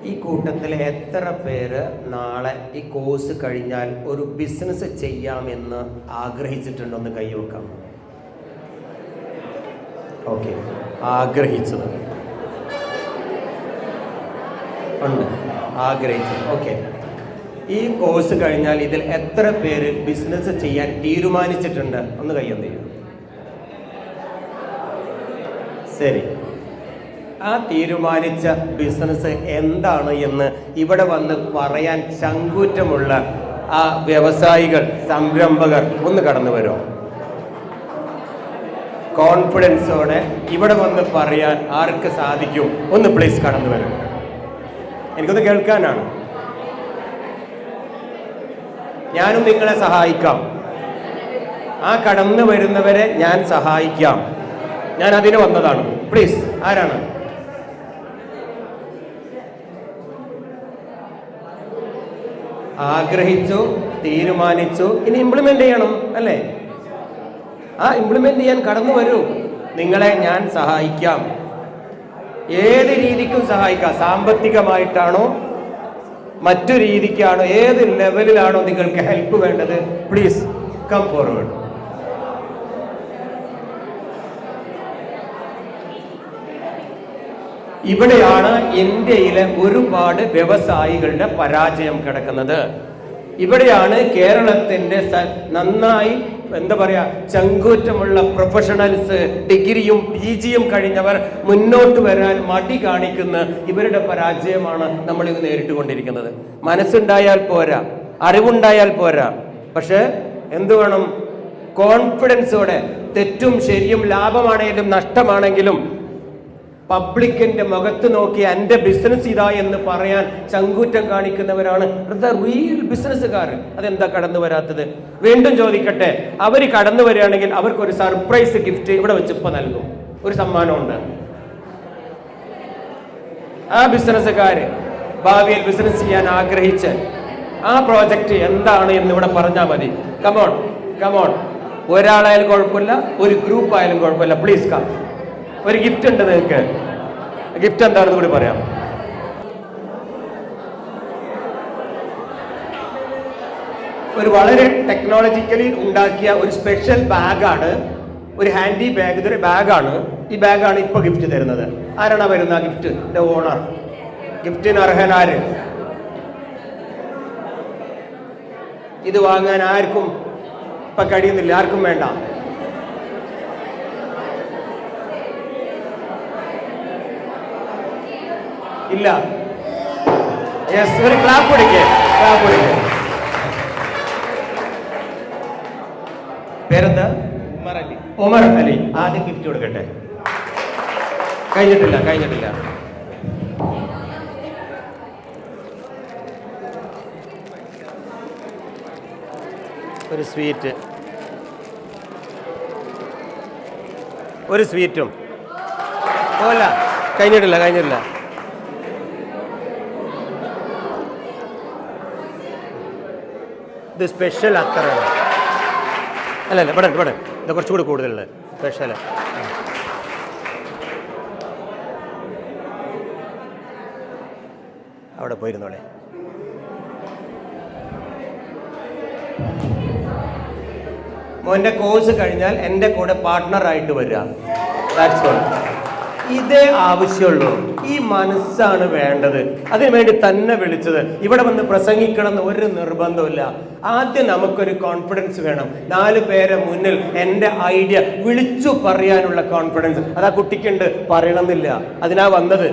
ഈ കൂട്ടത്തിൽ എത്ര പേര് നാളെ ഈ കോഴ്സ് കഴിഞ്ഞാൽ ഒരു ബിസിനസ് ചെയ്യാമെന്ന് ആഗ്രഹിച്ചിട്ടുണ്ടെന്ന് കൈവെക്കാം? ഓക്കെ, ആഗ്രഹിച്ചത് ഉണ്ട്, ആഗ്രഹിച്ചത്. ഓക്കെ, ഈ കോഴ്സ് കഴിഞ്ഞാൽ ഇതിൽ എത്ര പേര് ബിസിനസ് ചെയ്യാൻ തീരുമാനിച്ചിട്ടുണ്ട്? ഒന്ന് കയ്യൊന്ന് ചെയ്യും. ശരി, ആ തീരുമാനിച്ച ബിസിനസ് എന്താണ് എന്ന് ഇവിടെ വന്ന് പറയാൻ ചങ്കൂറ്റമുള്ള ആ വ്യവസായികൾ, സംരംഭകർ ഒന്ന് കടന്നു വരുമോ? കോൺഫിഡൻസോടെ ഇവിടെ വന്ന് പറയാൻ ആർക്ക് സാധിക്കും? ഒന്ന് പ്ലീസ് കടന്നു വരും. എനിക്കൊന്ന് കേൾക്കാനാണ്. ഞാനും നിങ്ങളെ സഹായിക്കാം. ആ കടന്നു വരുന്നവരെ ഞാൻ സഹായിക്കാം. ഞാൻ അതിന് വന്നതാണ്. പ്ലീസ്, ആരാണ്? ആഗ്രഹിച്ചു, തീരുമാനിച്ചു, ഇനി ഇംപ്ലിമെന്റ് ചെയ്യണം അല്ലേ? ആ ഇംപ്ലിമെന്റ് ചെയ്യാൻ കടന്നു വരൂ. നിങ്ങളെ ഞാൻ സഹായിക്കാം. ഏത് രീതിക്കും സഹായിക്കാം. സാമ്പത്തികമായിട്ടാണോ, മറ്റു രീതിക്കാണോ, ഏത് ലെവലിലാണോ നിങ്ങൾക്ക് ഹെൽപ്പ് വേണ്ടത്, പ്ലീസ് കം ഫോർവേഡ്. ഇവിടെയാണ് ഇന്ത്യയിലെ ഒരുപാട് വ്യവസായികളുടെ പരാജയം കിടക്കുന്നത്. ഇവിടെയാണ് കേരളത്തിന്റെ നന്നായി എന്താ പറയാ ചങ്കൂറ്റമുള്ള പ്രൊഫഷണൽസ്, ഡിഗ്രിയും PGയും കഴിഞ്ഞവർ മുന്നോട്ട് വരാൻ മടി കാണിക്കുന്ന ഇവരുടെ പരാജയമാണ് നമ്മൾ ഇത് നേരിട്ടുകൊണ്ടിരിക്കുന്നത്. മനസ്സുണ്ടായാൽ പോരാ, അറിവുണ്ടായാൽ പോരാ, പക്ഷെ എന്തു വേണം? കോൺഫിഡൻസോടെ തെറ്റും ശരിയും, ലാഭമാണെങ്കിലും നഷ്ടമാണെങ്കിലും പബ്ലിക്കിന്റെ മുഖത്ത് നോക്കി എൻ്റെ ബിസിനസ് ഇതാ എന്ന് പറയാൻ ചങ്കൂറ്റം കാണിക്കുന്നവരാണ് റിയൽ ബിസിനസ്സുകാർ. അതെന്താ കടന്നു വരാത്തത്? വീണ്ടും ചോദിക്കട്ടെ, അവർ കടന്നു വരികയാണെങ്കിൽ അവർക്കൊരു സർപ്രൈസ് ഗിഫ്റ്റ് ഇവിടെ വെച്ച് ഇപ്പം നൽകും. ഒരു സമ്മാനമുണ്ട്. ആ ബിസിനസ്സുകാര് ഭാവിയിൽ ബിസിനസ് ചെയ്യാൻ ആഗ്രഹിച്ച് ആ പ്രോജക്റ്റ് എന്താണ് എന്ന് ഇവിടെ പറഞ്ഞാൽ മതി. കമോൺ കമോൺ, ഒരാളായാലും കുഴപ്പമില്ല, ഒരു ഗ്രൂപ്പ് ആയാലും കുഴപ്പമില്ല. Please come. ഒരു ഗിഫ്റ്റ് ഉണ്ട് നിങ്ങൾക്ക്. ഗിഫ്റ്റ് എന്താണെന്ന് കൂടി പറയാം. ഒരു വളരെ ടെക്നോളജിക്കലി ഉണ്ടാക്കിയ ഒരു സ്പെഷ്യൽ ബാഗാണ്, ഒരു ഹാൻഡി ബാഗ്. ഇതൊരു ബാഗാണ്. ഈ ബാഗാണ് ഇപ്പൊ ഗിഫ്റ്റ് തരുന്നത്. ആരാണ് വരുന്ന ആ ഗിഫ്റ്റിന്റെ ഓണർ? ഗിഫ്റ്റിന് അർഹനാര്? ഇത് വാങ്ങാൻ ആർക്കും ഇപ്പൊ കഴിയുന്നില്ല, ആർക്കും വേണ്ട. ഇല്ല. യെസ്, ഒരു ക്ലാപ്പ് കൊടുക്കേ, ക്ലാപ്പ് കൊടുക്കേ. പേരെന്താ? ഉമർ അലി. ആദ്യം ഗിഫ്റ്റ് കൊടുക്കട്ടെ. കഴിഞ്ഞിട്ടില്ല, കഴിഞ്ഞിട്ടില്ല. ഒരു സ്വീറ്റ്, ഒരു സ്വീറ്റും. ഓല, കഴിഞ്ഞിട്ടില്ല, കഴിഞ്ഞിട്ടില്ല. ഇത് സ്പെഷ്യൽ അത്രയാണ്. അല്ലല്ല, ഇവിടെ ഇവിടെ ഇത് കുറച്ചുകൂടി കൂടുതലുണ്ട്. സ്പെഷ്യൽ അവിടെ പോയിരുന്നോളെ. മോൻ്റെ കോഴ്സ് കഴിഞ്ഞാൽ എൻ്റെ കൂടെ പാർട്ട്ണറായിട്ട് വരിക. That's all. ഇതേ ആവശ്യമുള്ളൂ. ഈ മനസ്സാണ് വേണ്ടത്. അതിനുവേണ്ടി തന്നെ വിളിച്ചത്. ഇവിടെ വന്ന് പ്രസംഗിക്കണം എന്ന് ഒരു നിർബന്ധമില്ല. ആദ്യം നമുക്കൊരു കോൺഫിഡൻസ് വേണം. 4 പേരെ മുന്നിൽ എൻ്റെ ഐഡിയ വിളിച്ചു പറയാനുള്ള കോൺഫിഡൻസ് അതാ കുട്ടിക്കുണ്ട്. പറയണമെന്നില്ല, അതിനാ വന്നത്.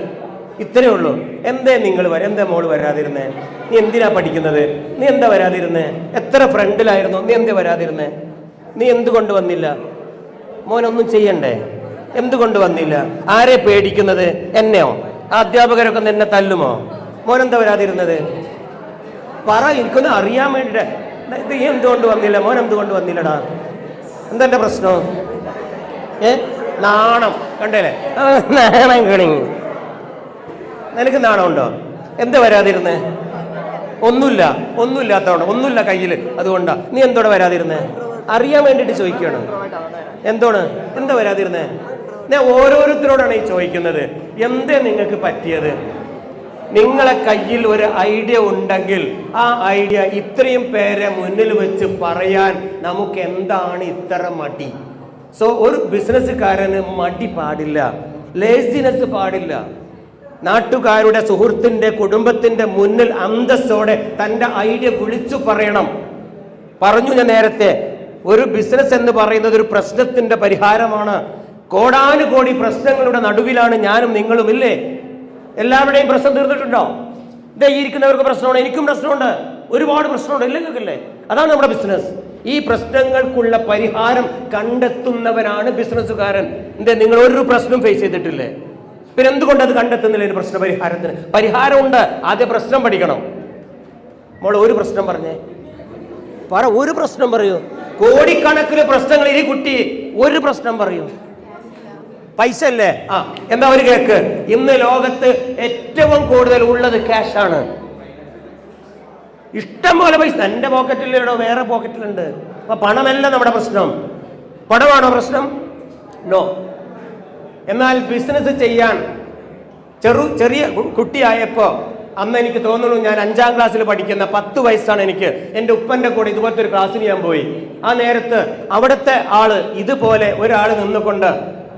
ഇത്രയേ ഉള്ളൂ. എന്തേ നിങ്ങൾ എന്തേ മോള് വരാതിരുന്നേ? നീ എന്തിനാ പഠിക്കുന്നത്? നീ എന്താ വരാതിരുന്നേ? എത്ര ഫ്രണ്ടിലായിരുന്നു? നീ എന്തേ വരാതിരുന്നേ? നീ എന്തുകൊണ്ട് വന്നില്ല? മോനൊന്നും ചെയ്യണ്ടേ? എന്തുകൊണ്ട് വന്നില്ല? ആരെ പേടിക്കുന്നത്? എന്നെയോ? അധ്യാപകരൊക്കെ നിന്നെ തല്ലുമോ? മോനെന്താ വരാതിരുന്നത്? പറ, എനിക്കൊന്ന് അറിയാൻ വേണ്ടിട്ട്. ഇത് എന്തുകൊണ്ട് വന്നില്ല? മോൻ എന്തുകൊണ്ട് വന്നില്ലടാ? എന്താ എൻ്റെ പ്രശ്നം? നാണം കണ്ടല്ലേ? നാണം കണി. നിനക്ക് നാണമുണ്ടോ? എന്താ വരാതിരുന്നേ? ഒന്നുമില്ല, ഒന്നുമില്ലാത്തതുകൊണ്ട്, ഒന്നുമില്ല കയ്യിൽ, അതുകൊണ്ടാ. നീ എന്തോടെ വരാതിരുന്നേ? അറിയാൻ വേണ്ടിയിട്ട് ചോദിക്കുകയാണ്. എന്തോണ്? എന്താ വരാതിരുന്നേ? ഞാൻ ഓരോരുത്തരോടാണ് ഈ ചോദിക്കുന്നത്. എന്തേ നിങ്ങൾക്ക് പറ്റിയത്? നിങ്ങളെ കയ്യിൽ ഒരു ഐഡിയ ഉണ്ടെങ്കിൽ ആ ഐഡിയ ഇത്രയും പേരെ മുന്നിൽ വെച്ച് പറയാൻ നമുക്ക് എന്താണ് ഇത്ര മടി? സോ ഒരു ബിസിനസ്സുകാരന് മടി പാടില്ല, ലേസിനെസ് പാടില്ല. നാട്ടുകാരുടെ, സുഹൃത്തിന്റെ, കുടുംബത്തിന്റെ മുന്നിൽ അന്തസ്സോടെ തൻ്റെ ഐഡിയ വിളിച്ചു പറയണം. പറഞ്ഞു ഞാൻ നേരത്തെ, ഒരു ബിസിനസ് എന്ന് പറയുന്നത് ഒരു പ്രശ്നത്തിന്റെ പരിഹാരമാണ്. കോടാനുകോടി പ്രശ്നങ്ങളുടെ നടുവിലാണ് ഞാനും നിങ്ങളും, ഇല്ലേ? എല്ലാവരുടെയും പ്രശ്നം തീർന്നിട്ടുണ്ടോ? ഇതേ ഇരിക്കുന്നവർക്ക് പ്രശ്നമുണ്ട്, എനിക്കും പ്രശ്നമുണ്ട്, ഒരുപാട് പ്രശ്നമുണ്ട്, ഇല്ലെങ്കിലല്ലേ? അതാണ് നമ്മുടെ ബിസിനസ്. ഈ പ്രശ്നങ്ങൾക്കുള്ള പരിഹാരം കണ്ടെത്തുന്നവനാണ് ബിസിനസ്സുകാരൻ. എന്തേ, നിങ്ങൾ ഒരു പ്രശ്നം ഫേസ് ചെയ്തിട്ടില്ലേ? പിന്നെ എന്തുകൊണ്ട് അത് കണ്ടെത്തുന്നില്ല? ഒരു പ്രശ്ന പരിഹാരത്തിന് പരിഹാരമുണ്ട്. ആദ്യം പ്രശ്നം പഠിക്കണം. മോൾ ഒരു പ്രശ്നം പറഞ്ഞേ, പറ, ഒരു പ്രശ്നം പറയൂ. കോടിക്കണക്കിന് പ്രശ്നങ്ങൾ ഈ കുട്ടി, ഒരു പ്രശ്നം പറയൂ. പൈസ അല്ലേ? എന്താ ഒരു കേക്ക്? ഇന്ന് ലോകത്ത് ഏറ്റവും കൂടുതൽ ഉള്ളത് ക്യാഷാണ്. ഇഷ്ടം പോലെ പൈസ എന്റെ പോക്കറ്റിലോ വേറെ പോക്കറ്റിലുണ്ട്. അപ്പൊ പണമല്ല നമ്മുടെ പ്രശ്നം. പണമാണോ പ്രശ്നം? നോ. എന്നാൽ ബിസിനസ് ചെയ്യാൻ ചെറിയ കുട്ടിയായപ്പോ, അന്ന് എനിക്ക് തോന്നുന്നു ഞാൻ 5ാം ക്ലാസ്സിൽ പഠിക്കുന്ന 10 വയസ്സാണ് എനിക്ക്. എൻ്റെ ഉപ്പന്റെ കൂടെ ഇതുപോലത്തെ ഒരു ക്ലാസ്സിന് ഞാൻ പോയി. ആ നേരത്ത് അവിടുത്തെ ആള് ഇതുപോലെ ഒരാൾ നിന്നുകൊണ്ട്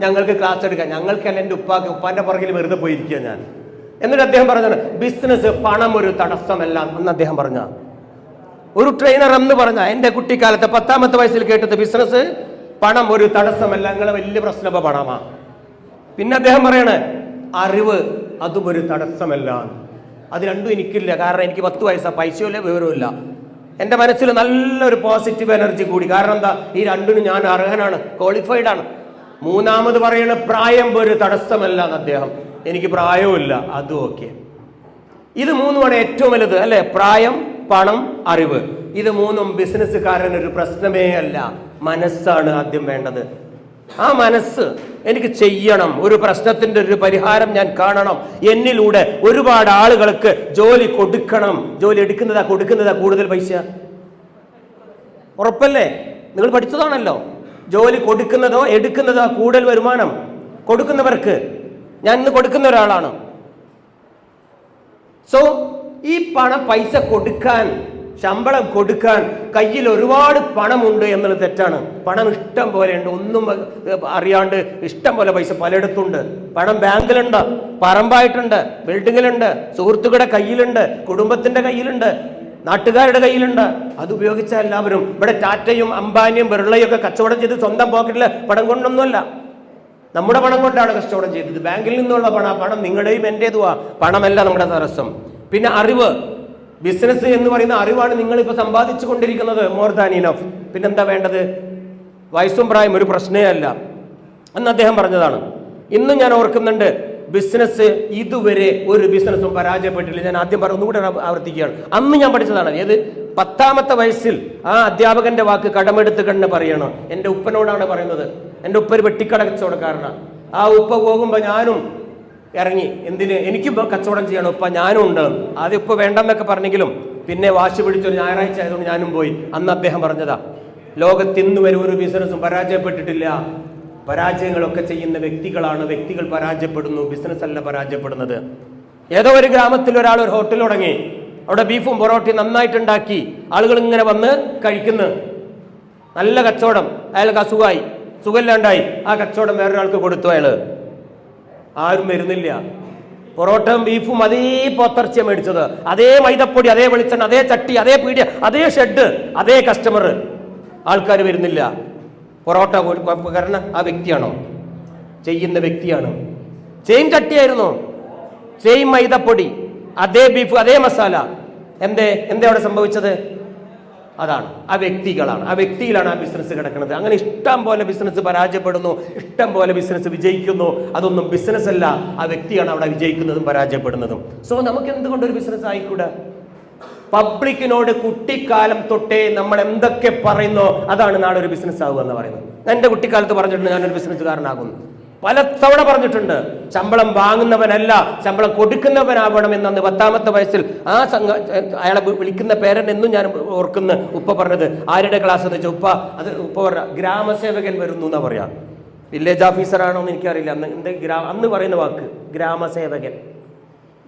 ഞങ്ങൾക്ക് ക്ലാസ് എടുക്കാം. ഞങ്ങൾക്കല്ല, എൻ്റെ ഉപ്പാന്റെ പുറകിൽ വെറുതെ പോയിരിക്കുക ഞാൻ. എന്നിട്ട് അദ്ദേഹം പറഞ്ഞാണ്, ബിസിനസ് പണം ഒരു തടസ്സമല്ല എന്ന് അദ്ദേഹം പറഞ്ഞ. ഒരു ട്രെയിനർ എന്ന് പറഞ്ഞ എൻ്റെ കുട്ടിക്കാലത്ത് 10ാമത്തെ വയസ്സിൽ കേട്ടത്, ബിസിനസ് പണം ഒരു തടസ്സമല്ല, നിങ്ങളെ വലിയ പ്രശ്നം ഇപ്പൊ പണമാ. പിന്നെ അദ്ദേഹം പറയണേ, അറിവ് അതും ഒരു തടസ്സമല്ല. അത് രണ്ടും എനിക്കില്ല, കാരണം എനിക്ക് 10 വയസ്സാ, പൈസയില്ല, വിവരമില്ല. എൻ്റെ മനസ്സിൽ നല്ലൊരു പോസിറ്റീവ് എനർജി കൂടി. കാരണം എന്താ? ഈ രണ്ടിനും ഞാൻ അർഹനാണ്, ക്വാളിഫൈഡ് ആണ്. മൂന്നാമത് പറയണ, പ്രായം ഒരു തടസ്സമല്ല എന്ന് അദ്ദേഹം. എനിക്ക് പ്രായവുമില്ല, അതും ഓക്കെ. ഇത് മൂന്നുമാണ് ഏറ്റവും വലുത്, അല്ലെ? പ്രായം, പണം, അറിവ്. ഇത് മൂന്നും ബിസിനസ്സുകാരൻ ഒരു പ്രശ്നമേ അല്ല. മനസ്സാണ് ആദ്യം വേണ്ടത്. ആ മനസ്സ് എനിക്ക് ചെയ്യണം, ഒരു പ്രശ്നത്തിന്റെ ഒരു പരിഹാരം ഞാൻ കാണണം, എന്നിലൂടെ ഒരുപാട് ആളുകൾക്ക് ജോലി കൊടുക്കണം. ജോലി കൊടുക്കുന്നതാ കൂടുതൽ പൈസ, ഉറപ്പല്ലേ? നിങ്ങൾ പഠിച്ചതാണല്ലോ. ജോലി കൊടുക്കുന്നതോ എടുക്കുന്നതോ കൂടുതൽ വരുമാനം കൊടുക്കുന്നവർക്ക്. ഞാൻ ഇന്ന് കൊടുക്കുന്ന ഒരാളാണ്. സോ ഈ പൈസ കൊടുക്കാൻ, ശമ്പളം കൊടുക്കാൻ കയ്യിൽ ഒരുപാട് പണമുണ്ട് എന്നുള്ളത് തെറ്റാണ്. പണം ഇഷ്ടം പോലെ ഉണ്ട്, ഒന്നും അറിയാണ്ട് ഇഷ്ടം പോലെ പൈസ പലയിടത്തുണ്ട്. പണം ബാങ്കിലുണ്ട്, പറമ്പായിട്ടുണ്ട്, ബിൽഡിങ്ങിലുണ്ട്, സുഹൃത്തുക്കളുടെ കയ്യിലുണ്ട്, കുടുംബത്തിന്റെ കയ്യിലുണ്ട്, നാട്ടുകാരുടെ കയ്യിലുണ്ട്. അത് ഉപയോഗിച്ച എല്ലാവരും. ഇവിടെ ടാറ്റയും അംബാനിയും ബിർളയും ഒക്കെ കച്ചവടം ചെയ്ത് സ്വന്തം പോക്കറ്റില് പണം കൊണ്ടൊന്നുമല്ല, നമ്മുടെ പണം കൊണ്ടാണ് കച്ചവടം ചെയ്തത്. ബാങ്കിൽ നിന്നുള്ള പണം നിങ്ങളുടെയും എൻ്റേതുവാ. പണമല്ല നമ്മുടെ തടസ്സം. പിന്നെ അറിവ്, ബിസിനസ് എന്ന് പറയുന്ന അറിവാണ് നിങ്ങളിപ്പോൾ സമ്പാദിച്ചു കൊണ്ടിരിക്കുന്നത്, മോർ ദാൻ ഇനഫ്. പിന്നെന്താ വേണ്ടത്? വയസ്സും പ്രായം ഒരു പ്രശ്നമേ അല്ല എന്ന് അദ്ദേഹം പറഞ്ഞതാണ്. ഇന്നും ഞാൻ ഓർക്കുന്നുണ്ട്, ബിസിനസ് ഇതുവരെ ഒരു ബിസിനസ്സും പരാജയപ്പെട്ടില്ല. ഞാൻ ആദ്യം ഒന്നുകൂടെ ആവർത്തിക്കുകയാണ്. അന്ന് ഞാൻ പഠിച്ചതാണ്. ഏത് 10ാമത്തെ വയസ്സിൽ ആ അധ്യാപകന്റെ വാക്ക് കടമെടുത്ത് കണ്ണ് പറയണം. എൻ്റെ ഉപ്പനോടാണ് പറയുന്നത്. എൻ്റെ ഉപ്പ ഒരു വെട്ടിക്കട കച്ചവടക്കാരനാണ്. ആ ഉപ്പ പോകുമ്പോൾ ഞാനും ഇറങ്ങി. എന്തിന്? എനിക്ക് കച്ചവടം ചെയ്യണം ഉപ്പ, ഞാനും ഉണ്ട്. ആദ്യം ഉപ്പ വേണ്ടെന്നൊക്കെ പറഞ്ഞെങ്കിലും പിന്നെ വാശി പിടിച്ചൊരു ഞായറാഴ്ച ആയതുകൊണ്ട് ഞാനും പോയി. അന്ന് അദ്ദേഹം പറഞ്ഞതാ, ലോകത്തിന്ന് വരെ ഒരു ബിസിനസ്സും പരാജയപ്പെട്ടിട്ടില്ല. പരാജയങ്ങളൊക്കെ ചെയ്യുന്ന വ്യക്തികൾ പരാജയപ്പെടുന്നു, ബിസിനസ് അല്ല പരാജയപ്പെടുന്നത്. ഏതോ ഒരു ഗ്രാമത്തിൽ ഒരാൾ ഒരു ഹോട്ടൽ തുടങ്ങി. അവിടെ ബീഫും പൊറോട്ടയും നന്നായിട്ടുണ്ടാക്കി, ആളുകൾ ഇങ്ങനെ വന്ന് കഴിക്കുന്നു. നല്ല കച്ചവടം. അയാൾക്ക് അസുഖമായി, സുഖമില്ലാണ്ടായി. ആ കച്ചവടം വേറൊരാൾക്ക് കൊടുത്തു. അയാള് ആരും വരുന്നില്ല. പൊറോട്ടയും ബീഫും അതേ പോത്തിറച്ചിയാണ് മേടിച്ചത്, അതേ മൈദപ്പൊടി, അതേ വെളിച്ചെണ്ണ, അതേ ചട്ടി, അതേ പീടിയ, അതേ ഷെഡ്, അതേ കസ്റ്റമർ. ആൾക്കാർ വരുന്നില്ല. പൊറോട്ട കാരണം ആ വ്യക്തിയാണോ? ചെയ്യുന്ന വ്യക്തിയാണ്. സെയിം ചട്ടിയായിരുന്നു, സെയിം മൈദപ്പൊടി, അതേ ബീഫ്, അതേ മസാല. എന്തേ അവിടെ സംഭവിച്ചത്? അതാണ് ആ വ്യക്തികളാണ്. ആ വ്യക്തിയിലാണ് ആ ബിസിനസ് കിടക്കുന്നത്. അങ്ങനെ ഇഷ്ടം പോലെ ബിസിനസ് പരാജയപ്പെടുന്നു, ഇഷ്ടം പോലെ ബിസിനസ് വിജയിക്കുന്നു. അതൊന്നും ബിസിനസ് അല്ല, ആ വ്യക്തിയാണ് അവിടെ വിജയിക്കുന്നതും പരാജയപ്പെടുന്നതും. സോ നമുക്ക് എന്തുകൊണ്ടൊരു ബിസിനസ് ആയിക്കൂടാ? പബ്ലിക്കിനോട് കുട്ടിക്കാലം തൊട്ടേ നമ്മൾ എന്തൊക്കെ പറയുന്നോ അതാണ് നാളെ ഒരു ബിസിനസ് ആവുക എന്ന് പറയുന്നത്. എൻ്റെ കുട്ടിക്കാലത്ത് പറഞ്ഞിട്ടുണ്ട്, ഞാനൊരു ബിസിനസ്സുകാരനാകുന്നു. പലതവണ പറഞ്ഞിട്ടുണ്ട്. ശമ്പളം വാങ്ങുന്നവനല്ല, ശമ്പളം കൊടുക്കുന്നവനാവണം എന്നന്ന് 10ാമത്തെ വയസ്സിൽ അയാളെ വിളിക്കുന്ന പേരന്റ് എന്നും ഞാൻ ഓർക്കുന്ന. ഉപ്പ പറഞ്ഞത് ആരുടെ ക്ലാസ് എന്ന് വെച്ചാൽ ഉപ്പ പറഞ്ഞ ഗ്രാമസേവകൻ വരുന്നു എന്നാ പറയാ. വില്ലേജ് ഓഫീസറാണോ എന്ന് എനിക്കറിയില്ല. അന്ന് പറയുന്ന വാക്ക് ഗ്രാമസേവകൻ.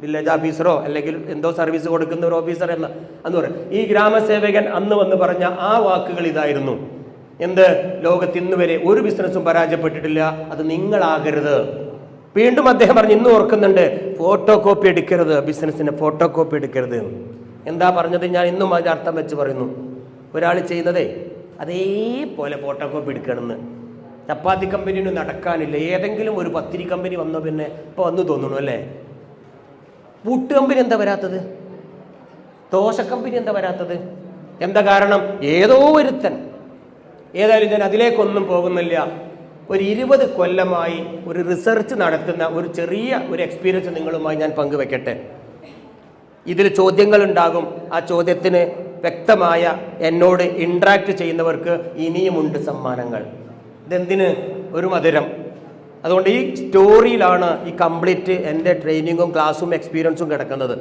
വില്ലേജ് ഓഫീസറോ അല്ലെങ്കിൽ എന്തോ സർവീസ് കൊടുക്കുന്ന ഒരു ഓഫീസർ എന്ന് പറയും. ഈ ഗ്രാമസേവകൻ അന്ന് വന്ന് പറഞ്ഞ ആ വാക്കുകൾ ഇതായിരുന്നു: എന്ത്, ലോകത്ത് ഇന്ന് വരെ ഒരു ബിസിനസ്സും പരാജയപ്പെട്ടിട്ടില്ല, അത് നിങ്ങളാകരുത്. വീണ്ടും അദ്ദേഹം പറഞ്ഞു, ഇന്നും ഓർക്കുന്നുണ്ട്, ഫോട്ടോ കോപ്പി എടുക്കരുത്, ബിസിനസ്സിന് ഫോട്ടോ കോപ്പി എടുക്കരുത്. എന്താ പറഞ്ഞത്? ഞാൻ ഇന്നും അതിൻ്റെ അർത്ഥം വെച്ച് പറയുന്നു. ഒരാൾ ചെയ്യുന്നതേ അതേപോലെ ഫോട്ടോ കോപ്പി എടുക്കണമെന്ന്. ചപ്പാത്തി കമ്പനിയൊന്നും നടക്കാനില്ല, ഏതെങ്കിലും ഒരു പത്തിരി കമ്പനി വന്നോ പിന്നെ ഇപ്പോൾ വന്നു തോന്നുന്നു അല്ലേ? പുട്ട് കമ്പനി എന്താ വരാത്തത്? ദോശ കമ്പനി എന്താ വരാത്തത്? എന്താ കാരണം? ഏതോ ഒരുത്തൻ. ഏതായാലും ഞാൻ അതിലേക്കൊന്നും പോകുന്നില്ല. ഒരു 20 കൊല്ലമായി ഒരു റിസർച്ച് നടത്തുന്ന ഒരു ചെറിയ ഒരു എക്സ്പീരിയൻസ് നിങ്ങളുമായി ഞാൻ പങ്കുവെക്കട്ടെ. ഇതിൽ ചോദ്യങ്ങളുണ്ടാകും. ആ ചോദ്യത്തിന് വ്യക്തമായ എന്നോട് ഇൻട്രാക്ട് ചെയ്യുന്നവർക്ക് ഇനിയുമുണ്ട് സമ്മാനങ്ങൾ. ഇതെന്തിന്? ഒരു മധുരം. അതുകൊണ്ട് ഈ സ്റ്റോറിയിലാണ് ഈ കംപ്ലീറ്റ് എൻ്റെ ട്രെയിനിങ്ങും ക്ലാസ്സും എക്സ്പീരിയൻസും കിടക്കുന്നത്.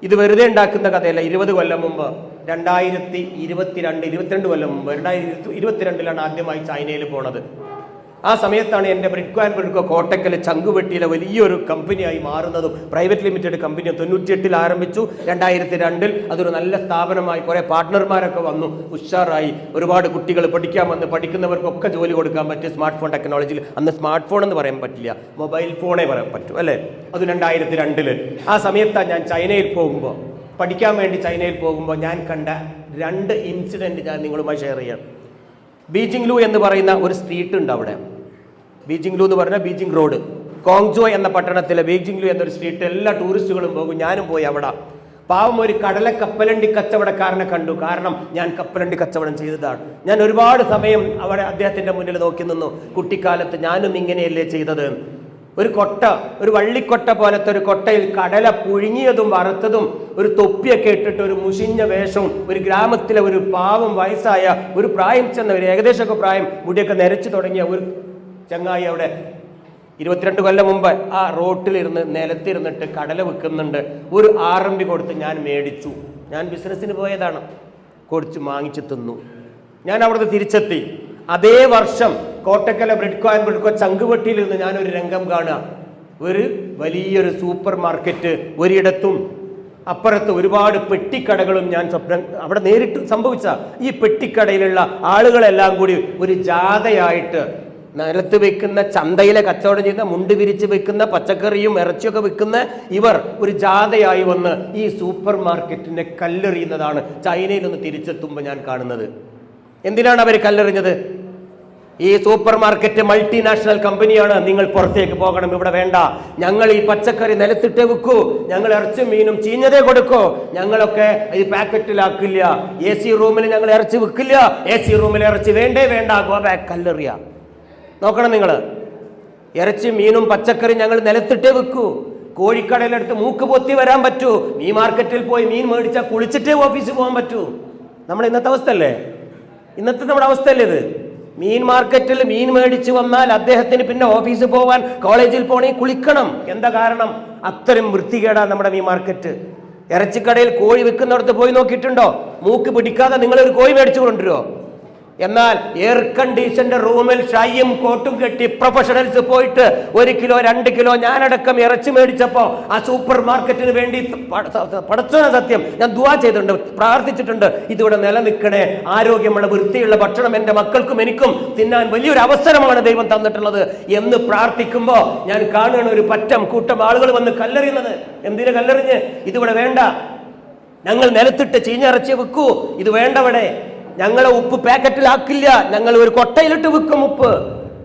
ഇത് വെറുതെ ഉണ്ടാക്കുന്ന കഥയല്ല. 20 കൊല്ലം മുമ്പ് 22 കൊല്ലം മുമ്പ് 2022 ആദ്യമായി ചൈനയിൽ പോണത്. ആ സമയത്താണ് എൻ്റെ ബ്രിഡ്കോ ആൻഡ് ബ്രിഡ്കോ കോട്ടക്കൽ ചങ്കുവെട്ടിയിലെ വലിയൊരു കമ്പനിയായി മാറുന്നതും. പ്രൈവറ്റ് ലിമിറ്റഡ് കമ്പനി 98 ആരംഭിച്ചു. 2002 അതൊരു നല്ല സ്ഥാപനമായി. കുറേ പാർട്ട്ണർമാരൊക്കെ വന്നു, ഉഷാറായി. ഒരുപാട് കുട്ടികൾ പഠിക്കാൻ വന്ന്, പഠിക്കുന്നവർക്കൊക്കെ ജോലി കൊടുക്കാൻ പറ്റിയ സ്മാർട്ട് ഫോൺ ടെക്നോളജിയിൽ. അന്ന് സ്മാർട്ട് ഫോൺ എന്ന് പറയാൻ പറ്റില്ല, മൊബൈൽ ഫോണേ പറയാൻ പറ്റൂ അല്ലേ? അത് 2002. ആ സമയത്താണ് ഞാൻ ചൈനയിൽ പോകുമ്പോൾ, പഠിക്കാൻ വേണ്ടി ചൈനയിൽ പോകുമ്പോൾ ഞാൻ കണ്ട 2 ഇൻസിഡൻറ്റ് ഞാൻ നിങ്ങളുമായി ഷെയർ ചെയ്യാം. ബീജിംഗ് ലൂ എന്ന് പറയുന്ന ഒരു സ്ട്രീറ്റ് ഉണ്ട് അവിടെ. ബീജിംഗ് ലൂ എന്ന് പറഞ്ഞാൽ ബീജിംഗ് റോഡ്. കോങ്ജോ എന്ന പട്ടണത്തിലെ ബീജിംഗ് ലൂ എന്നൊരു സ്ട്രീറ്റ് എല്ലാ ടൂറിസ്റ്റുകളും പോകും. ഞാനും പോയി അവിടെ. പാവം ഒരു കടല കപ്പലണ്ടി കച്ചവടക്കാരനെ കണ്ടു. കാരണം ഞാൻ കപ്പലണ്ടി കച്ചവടം ചെയ്തതാണ്. ഞാൻ ഒരുപാട് സമയം അവിടെ അദ്ദേഹത്തിൻ്റെ മുന്നിൽ നോക്കി നിന്നു. കുട്ടിക്കാലത്ത് ഞാനും ഇങ്ങനെയല്ലേ ചെയ്തത്. ഒരു കൊട്ട, ഒരു വള്ളിക്കൊട്ട പോലത്തെ ഒരു കൊട്ടയിൽ കടല പുഴുങ്ങിയതും വറുത്തതും ഒരു തൊപ്പിയൊക്കെ ഇട്ടിട്ട് ഒരു മുഷിഞ്ഞ വേഷവും ഒരു ഗ്രാമത്തിലെ ഒരു പാവം വയസ്സായ ഒരു പ്രായം ചെന്ന ഒരു ഏകദേശമൊക്കെ പ്രായം മുടിയൊക്കെ നരച്ചു തുടങ്ങിയ ഒരു ചങ്ങായി അവിടെ 22 കൊല്ലം മുമ്പ് ആ റോട്ടിലിരുന്ന് നിലത്തിരുന്നിട്ട് കടല വിൽക്കുന്നുണ്ട്. ഒരു RMB കൊടുത്ത് ഞാൻ മേടിച്ചു. ഞാൻ ബിസിനസ്സിന് പോയതാണ്. കൊടുത്ത് വാങ്ങിച്ച് തിന്നു. ഞാൻ അവിടുന്ന് തിരിച്ചെത്തി. അതേ വർഷം കോട്ടക്കല ബ്രിഡ്കോ ആൻഡ് ബ്രിഡ്കോ ചങ്കുവെട്ടിയിൽ നിന്ന് ഞാനൊരു രംഗം കാണുക. ഒരു വലിയൊരു സൂപ്പർ മാർക്കറ്റ് ഒരിടത്തും, അപ്പുറത്ത് ഒരുപാട് പെട്ടിക്കടകളും ഞാൻ സ്വപ്നം അവിടെ നേരിട്ട് സംഭവിച്ച. ഈ പെട്ടിക്കടയിലുള്ള ആളുകളെല്ലാം കൂടി ഒരു ജാഥയായിട്ട് നിലത്ത് വെക്കുന്ന, ചന്തയിലെ കച്ചവടം ചെയ്യുന്ന, മുണ്ട് വിരിച്ച് വെക്കുന്ന, പച്ചക്കറിയും ഇറച്ചിയൊക്കെ വെക്കുന്ന ഇവർ ഒരു ജാഥയായി വന്ന് ഈ സൂപ്പർ മാർക്കറ്റിനെ കല്ലെറിയുന്നതാണ് ചൈനയിൽ നിന്ന് തിരിച്ചെത്തുമ്പോൾ ഞാൻ കാണുന്നത്. എന്തിനാണ് അവർ കല്ലെറിഞ്ഞത്? ഈ സൂപ്പർ മാർക്കറ്റ് മൾട്ടിനാഷണൽ കമ്പനിയാണ്. നിങ്ങൾ പുറത്തേക്ക് പോകണം, ഇവിടെ വേണ്ട. ഞങ്ങൾ ഈ പച്ചക്കറി നിലത്തിട്ടേ വെക്കൂ, ഞങ്ങൾ ഇറച്ചും മീനും ചീഞ്ഞതേ കൊടുക്കൂ, ഞങ്ങളൊക്കെ ഈ പാക്കറ്റിലാക്കില്ല. AC റൂമിൽ ഞങ്ങൾ ഇറച്ചി വെക്കില്ല, AC റൂമിൽ ഇറച്ചി വേണ്ടേ വേണ്ട, ഗോ ബാക്ക്. കല്ലെറിയ. നോക്കണം നിങ്ങൾ, ഇറച്ചി മീനും പച്ചക്കറി ഞങ്ങൾ നിലത്തിട്ടേ വെക്കൂ. കോഴിക്കടയിലെടുത്ത് മൂക്ക് പൊത്തി വരാൻ പറ്റൂ. മീൻ മാർക്കറ്റിൽ പോയി മീൻ മേടിച്ചാൽ കുളിച്ചിട്ടേ ഓഫീസിൽ പോകാൻ പറ്റൂ. നമ്മുടെ ഇന്നത്തെ അവസ്ഥ അല്ലേ? ഇന്നത്തെ നമ്മുടെ അവസ്ഥ അല്ലേ ഇത്? മീൻ മാർക്കറ്റിൽ മീൻ മേടിച്ച് വന്നാൽ അദ്ദേഹത്തിന് പിന്നെ ഓഫീസിൽ പോകാൻ, കോളേജിൽ പോകണമെങ്കിൽ കുളിക്കണം. എന്താ കാരണം? അത്രയും വൃത്തികേടാണ് നമ്മുടെ മീൻ മാർക്കറ്റ്. ഇറച്ചിക്കടയിൽ കോഴി വെക്കുന്നിടത്ത് പോയി നോക്കിയിട്ടുണ്ടോ? മൂക്ക് പിടിക്കാതെ നിങ്ങളൊരു കോഴി മേടിച്ചു കൊണ്ടുവരുമോ? എന്നാൽ എയർ കണ്ടീഷന്റെ റൂമിൽ ഷൈയും കോട്ടും കെട്ടി പ്രൊഫഷണൽസ് പോയിട്ട് 1 കിലോ 2 കിലോ ഞാനടക്കം ഇറച്ചി മേടിച്ചപ്പോ ആ സൂപ്പർ മാർക്കറ്റിന് വേണ്ടി പടച്ചോന സത്യം ഞാൻ ദുആ ചെയ്തിട്ടുണ്ട്, പ്രാർത്ഥിച്ചിട്ടുണ്ട്. ഇതിവിടെ നിലനിൽക്കണേ, ആരോഗ്യമുള്ള വൃത്തിയുള്ള ഭക്ഷണം എൻ്റെ മക്കൾക്കും എനിക്കും തിന്നാൻ വലിയൊരു അവസരമാണ് ദൈവം തന്നിട്ടുള്ളത് എന്ന് പ്രാർത്ഥിക്കുമ്പോൾ ഞാൻ കാണുന്ന ഒരു കൂട്ടം ആളുകൾ വന്ന് കല്ലെറിയുന്നത്. എന്തിനു കല്ലെറിഞ്ഞ്? ഇതിവിടെ വേണ്ട, ഞങ്ങൾ നിലത്തിട്ട് ചീഞ്ഞിറച്ചി വെക്കൂ, ഇത് വേണ്ടവിടെ. ഞങ്ങളെ ഉപ്പ് പാക്കറ്റിലാക്കില്ല, ഞങ്ങൾ ഒരു കൊട്ടയിലിട്ട് വെക്കും ഉപ്പ്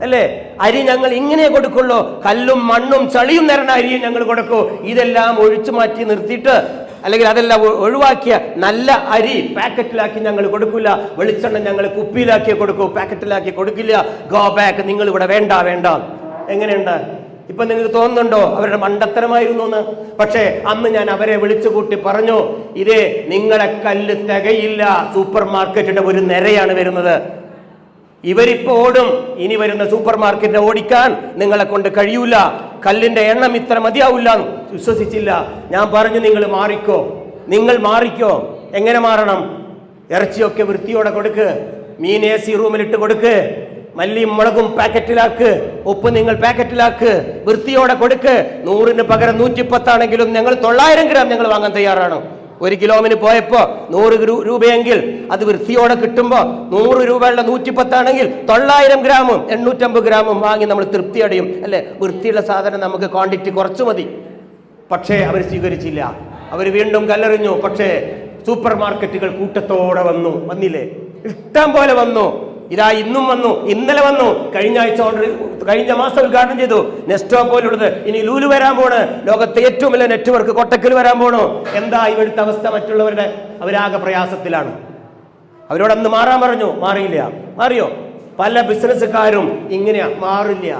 അല്ലേ. അരി ഞങ്ങൾ ഇങ്ങനെ കൊടുക്കുള്ളൂ, കല്ലും മണ്ണും ചളിയും നിറഞ്ഞ അരിയും ഞങ്ങൾ കൊടുക്കൂ. ഇതെല്ലാം ഒഴിച്ചു മാറ്റി നിർത്തിയിട്ട്, അല്ലെങ്കിൽ അതെല്ലാം ഒഴിവാക്കിയ നല്ല അരി പാക്കറ്റിലാക്കി ഞങ്ങൾ കൊടുക്കില്ല. വെളിച്ചെണ്ണ ഞങ്ങൾ കുപ്പിയിലാക്കി കൊടുക്കൂ, പാക്കറ്റിലാക്കി കൊടുക്കില്ല. ഗോ ബാക്ക്, നിങ്ങൾ ഇവിടെ വേണ്ട വേണ്ട. എങ്ങനെയുണ്ട്? ഇപ്പൊ നിങ്ങൾക്ക് തോന്നുന്നുണ്ടോ അവരുടെ മണ്ടത്തരമായിരുന്നു എന്ന്? പക്ഷേ അന്ന് ഞാൻ അവരെ വിളിച്ചുകൂട്ടി പറഞ്ഞു, ഇതേ നിങ്ങളെ കല്ല് തികയില്ല, സൂപ്പർ മാർക്കറ്റിന്റെ ഒരു നിരയാണ് വരുന്നത്. ഇവരിപ്പോ ഓടും, ഇനി വരുന്ന സൂപ്പർ മാർക്കറ്റിനെ ഓടിക്കാൻ നിങ്ങളെ കൊണ്ട് കഴിയൂല, കല്ലിന്റെ എണ്ണം ഇത്ര മതിയാവില്ല. വിശ്വസിച്ചില്ല. ഞാൻ പറഞ്ഞു, നിങ്ങൾ മാറിക്കോ, നിങ്ങൾ മാറിക്കോ. എങ്ങനെ മാറണം? ഇറച്ചിയൊക്കെ വൃത്തിയോടെ കൊടുക്ക്, മീൻ AC റൂമിലിട്ട് കൊടുക്ക്, മല്ലിയും മുളകും പാക്കറ്റിലാക്ക്, ഉപ്പ് നിങ്ങൾ പാക്കറ്റിലാക്ക്, വൃത്തിയോടെ കൊടുക്ക്. 100-ന് പകരം 110 ആണെങ്കിലും ഞങ്ങൾ 900 ഗ്രാം ഞങ്ങൾ വാങ്ങാൻ തയ്യാറാണ്. 1 കിലോമിന് പോയപ്പോ 100 രൂപയെങ്കിൽ അത് വൃത്തിയോടെ കിട്ടുമ്പോൾ 100 രൂപയുള്ള 110 ആണെങ്കിൽ 900 ഗ്രാമും 850 ഗ്രാമും വാങ്ങി നമ്മൾ തൃപ്തി അടയും അല്ലെ? വൃത്തിയുള്ള സാധനം നമുക്ക് ക്വാണ്ടിറ്റി കുറച്ചു മതി. പക്ഷേ അവർ സ്വീകരിച്ചില്ല. അവർ വീണ്ടും കല്ലെറിഞ്ഞു. പക്ഷേ സൂപ്പർ മാർക്കറ്റുകൾ കൂട്ടത്തോടെ വന്നില്ലേ? ഇഷ്ടം പോലെ വന്നു. ഇതാ ഇന്നും വന്നു, ഇന്നലെ വന്നു, കഴിഞ്ഞ മാസം ഉദ്ഘാടനം ചെയ്തു. നെസ്റ്റോ പോലുള്ളത്. ഇനി ലൂലു വരാൻ പോണ്. ലോകത്തെ ഏറ്റവും വലിയ നെറ്റ്വർക്ക് കൊട്ടക്കൽ വരാൻ പോണു. എന്താ ഇവിടുത്തെ അവസ്ഥ? മറ്റുള്ളവരുടെ അവരാകെ പ്രയാസത്തിലാണ്. അവരോടന്ന് മാറാൻ പറഞ്ഞു, മാറിയില്ല. മാറിയോ? പല ബിസിനസ്സുകാരും ഇങ്ങനെയാ, മാറില്ല.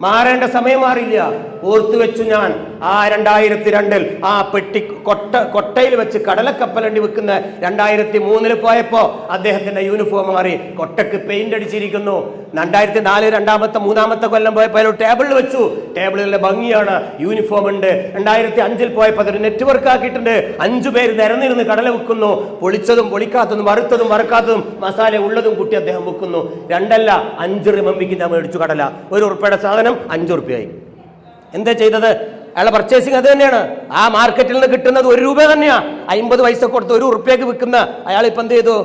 മാറേണ്ട സമയം മാറില്ല. ഓർത്തു വെച്ചു ഞാൻ ആ 2002 ആ കൊട്ടയിൽ വെച്ച് കടലക്കപ്പലണ്ടി വെക്കുന്ന 2003 പോയപ്പോ അദ്ദേഹത്തിന്റെ യൂണിഫോം മാറി, കൊട്ടക്ക് പെയിന്റ് അടിച്ചിരിക്കുന്നു. 2004 മൂന്നാമത്തെ കൊല്ലം പോയപ്പോൾ ടേബിളിൽ വെച്ചു. ടേബിളിലെ ഭംഗിയാണ്, യൂണിഫോം ഉണ്ട്. 2005 പോയപ്പോൾ അതൊരു നെറ്റ്വർക്ക് ആക്കിയിട്ടുണ്ട്. 5 പേര് നിരന്നിരുന്ന് കടല വെക്കുന്നു. പൊളിച്ചതും പൊളിക്കാത്തതും വറുത്തതും വറുക്കാത്തതും മസാല ഉള്ളതും കൂട്ടി അദ്ദേഹം വെക്കുന്നു. 2 അല്ല 5 റിമമ്പിക്ക് ഞാൻ മേടിച്ചു കടല. 1 ഉറുപ്പയുടെ സാധനം 5 ഉറുപ്പയായി. എന്താ ചെയ്തത്? അയാളെ പർച്ചേസിങ് അത് തന്നെയാണ്. ആ മാർക്കറ്റിൽ നിന്ന് കിട്ടുന്നത് 1 രൂപ തന്നെയാ. 50 പൈസ കൊടുത്ത് 1 ഉറുപ്പ്യക്ക് വിൽക്കുന്ന അയാൾ ഇപ്പം എന്ത് ചെയ്തു?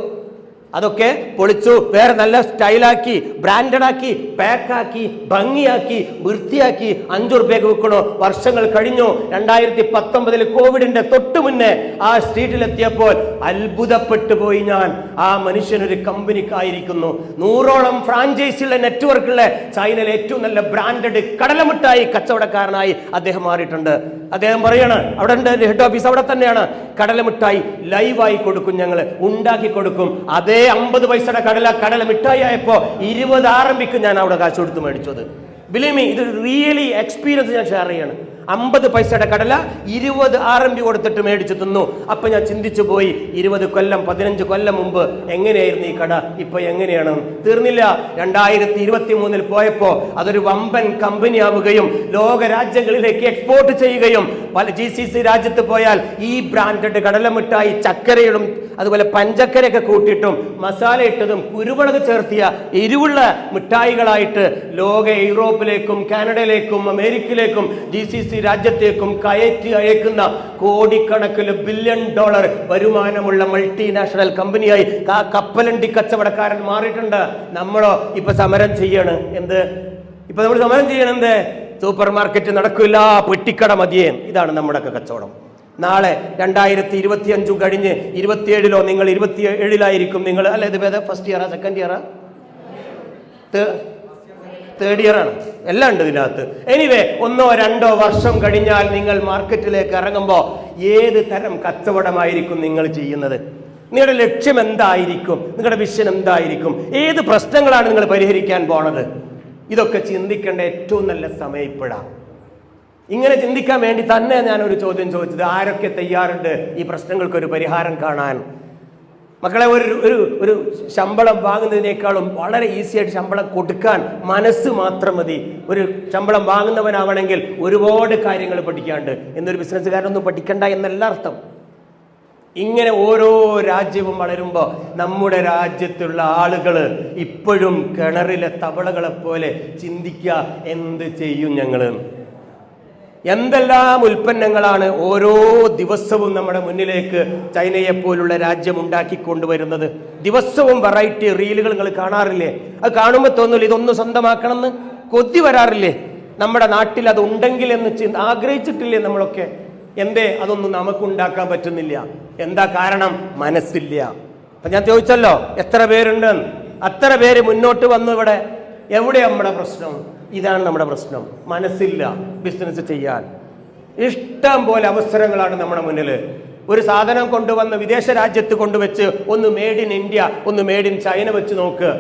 അതൊക്കെ പൊളിച്ചു, വേറെ നല്ല സ്റ്റൈലാക്കി, ബ്രാൻഡഡ് ആക്കി, പാക്കാക്കി, ഭംഗിയാക്കി, വൃത്തിയാക്കി 5 ഉറുപ്പ്യക്ക് വിൽക്കണോ? വർഷങ്ങൾ കഴിഞ്ഞു. 2019 കോവിഡിന്റെ തൊട്ട് മുന്നേ ആ സ്ട്രീറ്റിലെത്തിയപ്പോൾ അത്ഭുതപ്പെട്ടു പോയി ഞാൻ. ആ മനുഷ്യനൊരു കമ്പനിക്കായിരിക്കുന്നു. 100ഓളം ഫ്രാഞ്ചൈസിയുള്ള നെറ്റ്വർക്കുള്ള ചൈനയിലെ ഏറ്റവും നല്ല ബ്രാൻഡഡ് കടലമിഠായി കച്ചവടക്കാരനായി അദ്ദേഹം മാറിയിട്ടുണ്ട്. അദ്ദേഹം പറയാണ്, അവിടെ ഉണ്ട് ഹെഡ് ഓഫീസ്, അവിടെ തന്നെയാണ്. കടലമിഠായി ലൈവായി കൊടുക്കും, ഞങ്ങൾ ഉണ്ടാക്കി കൊടുക്കും. അതേ 50 പൈസയുടെ കടല മിഠായി ആയപ്പോ 20 ആരംഭിക്കും ഞാൻ അവിടെ കാശ് കൊടുത്ത് മേടിച്ചത്. ബിലീവ് മീ, ഇത് റിയലി എക്സ്പീരിയൻസ് ഞാൻ ഷെയർ ചെയ്യാണ്. 50 പൈസയുടെ കടല 20 RMB കൊടുത്തിട്ട് മേടിച്ചു തിന്നു. അപ്പൊ ഞാൻ ചിന്തിച്ചു പോയി, 20 കൊല്ലം 15 കൊല്ലം മുമ്പ് എങ്ങനെയായിരുന്നു ഈ കട, ഇപ്പൊ എങ്ങനെയാണ്? തീർന്നില്ല. 2023 പോയപ്പോ അതൊരു വമ്പൻ കമ്പനി ആവുകയും ലോക രാജ്യങ്ങളിലേക്ക് എക്സ്പോർട്ട് ചെയ്യുകയും പല GCC രാജ്യത്ത് പോയാൽ ഈ ബ്രാൻഡഡ് കടലമിഠായി ചക്കരയും അതുപോലെ പഞ്ചക്കരയൊക്കെ കൂട്ടിയിട്ടും മസാല ഇട്ടതും കുരുമുളക് ചേർത്തിയ എരിവുള്ള മിഠായികളായിട്ട് ലോക യൂറോപ്പിലേക്കും കാനഡയിലേക്കും അമേരിക്കയിലേക്കും GCC രാജ്യത്തേക്കും കയറ്റി അയക്കുന്ന കോടിക്കണക്കിന് $1 ബില്യൺ വരുമാനമുള്ള മൾട്ടിനാഷണൽ കമ്പനിയായി ആ കപ്പലണ്ടി കച്ചവടക്കാരൻ മാറിയിട്ടുണ്ട്. നമ്മളോ ഇപ്പൊ സമരം ചെയ്യാണ്. എന്ത്? ഇപ്പൊ നമ്മൾ സമരം ചെയ്യണം. എന്ത്? സൂപ്പർ മാർക്കറ്റ് നടക്കില്ല, പെട്ടിക്കട മതിയേ. ഇതാണ് നമ്മുടെയൊക്കെ കച്ചവടം. നാളെ 2025 കഴിഞ്ഞ് 27 നിങ്ങൾ 27 നിങ്ങൾ അല്ലെ? ഇത് ഫസ്റ്റ് ഇയറാ, സെക്കൻഡ് ഇയറാ, തേർഡ് ഇയർ ആണ്, എല്ലാം ഉണ്ട് ഇതിനകത്ത്. എനിവേ 1-2 വർഷം കഴിഞ്ഞാൽ നിങ്ങൾ മാർക്കറ്റിലേക്ക് ഇറങ്ങുമ്പോൾ ഏത് തരം കച്ചവടമായിരിക്കും നിങ്ങൾ ചെയ്യുന്നത്? നിങ്ങളുടെ ലക്ഷ്യം എന്തായിരിക്കും? നിങ്ങളുടെ വിഷൻ എന്തായിരിക്കും? ഏത് പ്രശ്നങ്ങളാണ് നിങ്ങൾ പരിഹരിക്കാൻ പോണത്? ഇതൊക്കെ ചിന്തിക്കേണ്ട ഏറ്റവും നല്ല സമയം ഇപ്പോഴാണ്. ഇങ്ങനെ ചിന്തിക്കാൻ വേണ്ടി തന്നെ ഞാനൊരു ചോദ്യം ചോദിച്ചത്, ആരൊക്കെ തയ്യാറുണ്ട് ഈ പ്രശ്നങ്ങൾക്കൊരു പരിഹാരം കാണാൻ? മക്കളെ, ഒരു ശമ്പളം വാങ്ങുന്നതിനേക്കാളും വളരെ ഈസി ആയിട്ട് ശമ്പളം കൊടുക്കാൻ മനസ്സ് മാത്രം മതി. ഒരു ശമ്പളം വാങ്ങുന്നവനാവണമെങ്കിൽ ഒരുപാട് കാര്യങ്ങൾ പഠിക്കാണ്ട്. എന്നൊരു ബിസിനസ്സുകാരനൊന്നും പഠിക്കണ്ട എന്നല്ല അർത്ഥം. ഇങ്ങനെ ഓരോ രാജ്യവും വളരുമ്പോൾ നമ്മുടെ രാജ്യത്തുള്ള ആളുകൾ ഇപ്പോഴും കിണറിലെ തവളകളെ പോലെ ചിന്തിക്കുക, എന്ത് ചെയ്യും ഞങ്ങൾ? എന്തെല്ലാം ഉൽപ്പന്നങ്ങളാണ് ഓരോ ദിവസവും നമ്മുടെ മുന്നിലേക്ക് ചൈനയെ പോലുള്ള രാജ്യം ഉണ്ടാക്കിക്കൊണ്ടുവരുന്നത്. ദിവസവും വെറൈറ്റി റീലുകൾ നിങ്ങൾ കാണാറില്ലേ? അത് കാണുമ്പോൾ തോന്നില്ല ഇതൊന്നും സ്വന്തമാക്കണമെന്ന് കൊതി വരാറില്ലേ? നമ്മുടെ നാട്ടിൽ അത് ഉണ്ടെങ്കിൽ എന്ന് ആഗ്രഹിച്ചിട്ടില്ലേ നമ്മളൊക്കെ? എന്തേ അതൊന്നും നമുക്ക് ഉണ്ടാക്കാൻ പറ്റുന്നില്ല? എന്താ കാരണം? മനസ്സില്ല. അപ്പൊ ഞാൻ ചോദിച്ചല്ലോ എത്ര പേരുണ്ട്? അത്ര പേര് മുന്നോട്ട് വന്നു. ഇവിടെ എവിടെയാ നമ്മുടെ പ്രശ്നം? ഇതാണ് നമ്മുടെ പ്രശ്നം. മനസ്സില്ല ബിസിനസ് ചെയ്യാൻ. ഇഷ്ടം പോലെ അവസരങ്ങളാണ് നമ്മുടെ മുന്നിൽ. ഒരു സാധനം കൊണ്ടുവന്ന് വിദേശ രാജ്യത്ത് കൊണ്ടുവച്ച് ഒന്ന് മെയ്ഡ് ഇൻ ഇന്ത്യ, ഒന്ന് മെയ്ഡ് ഇൻ ചൈന വെച്ച് നോക്ക്.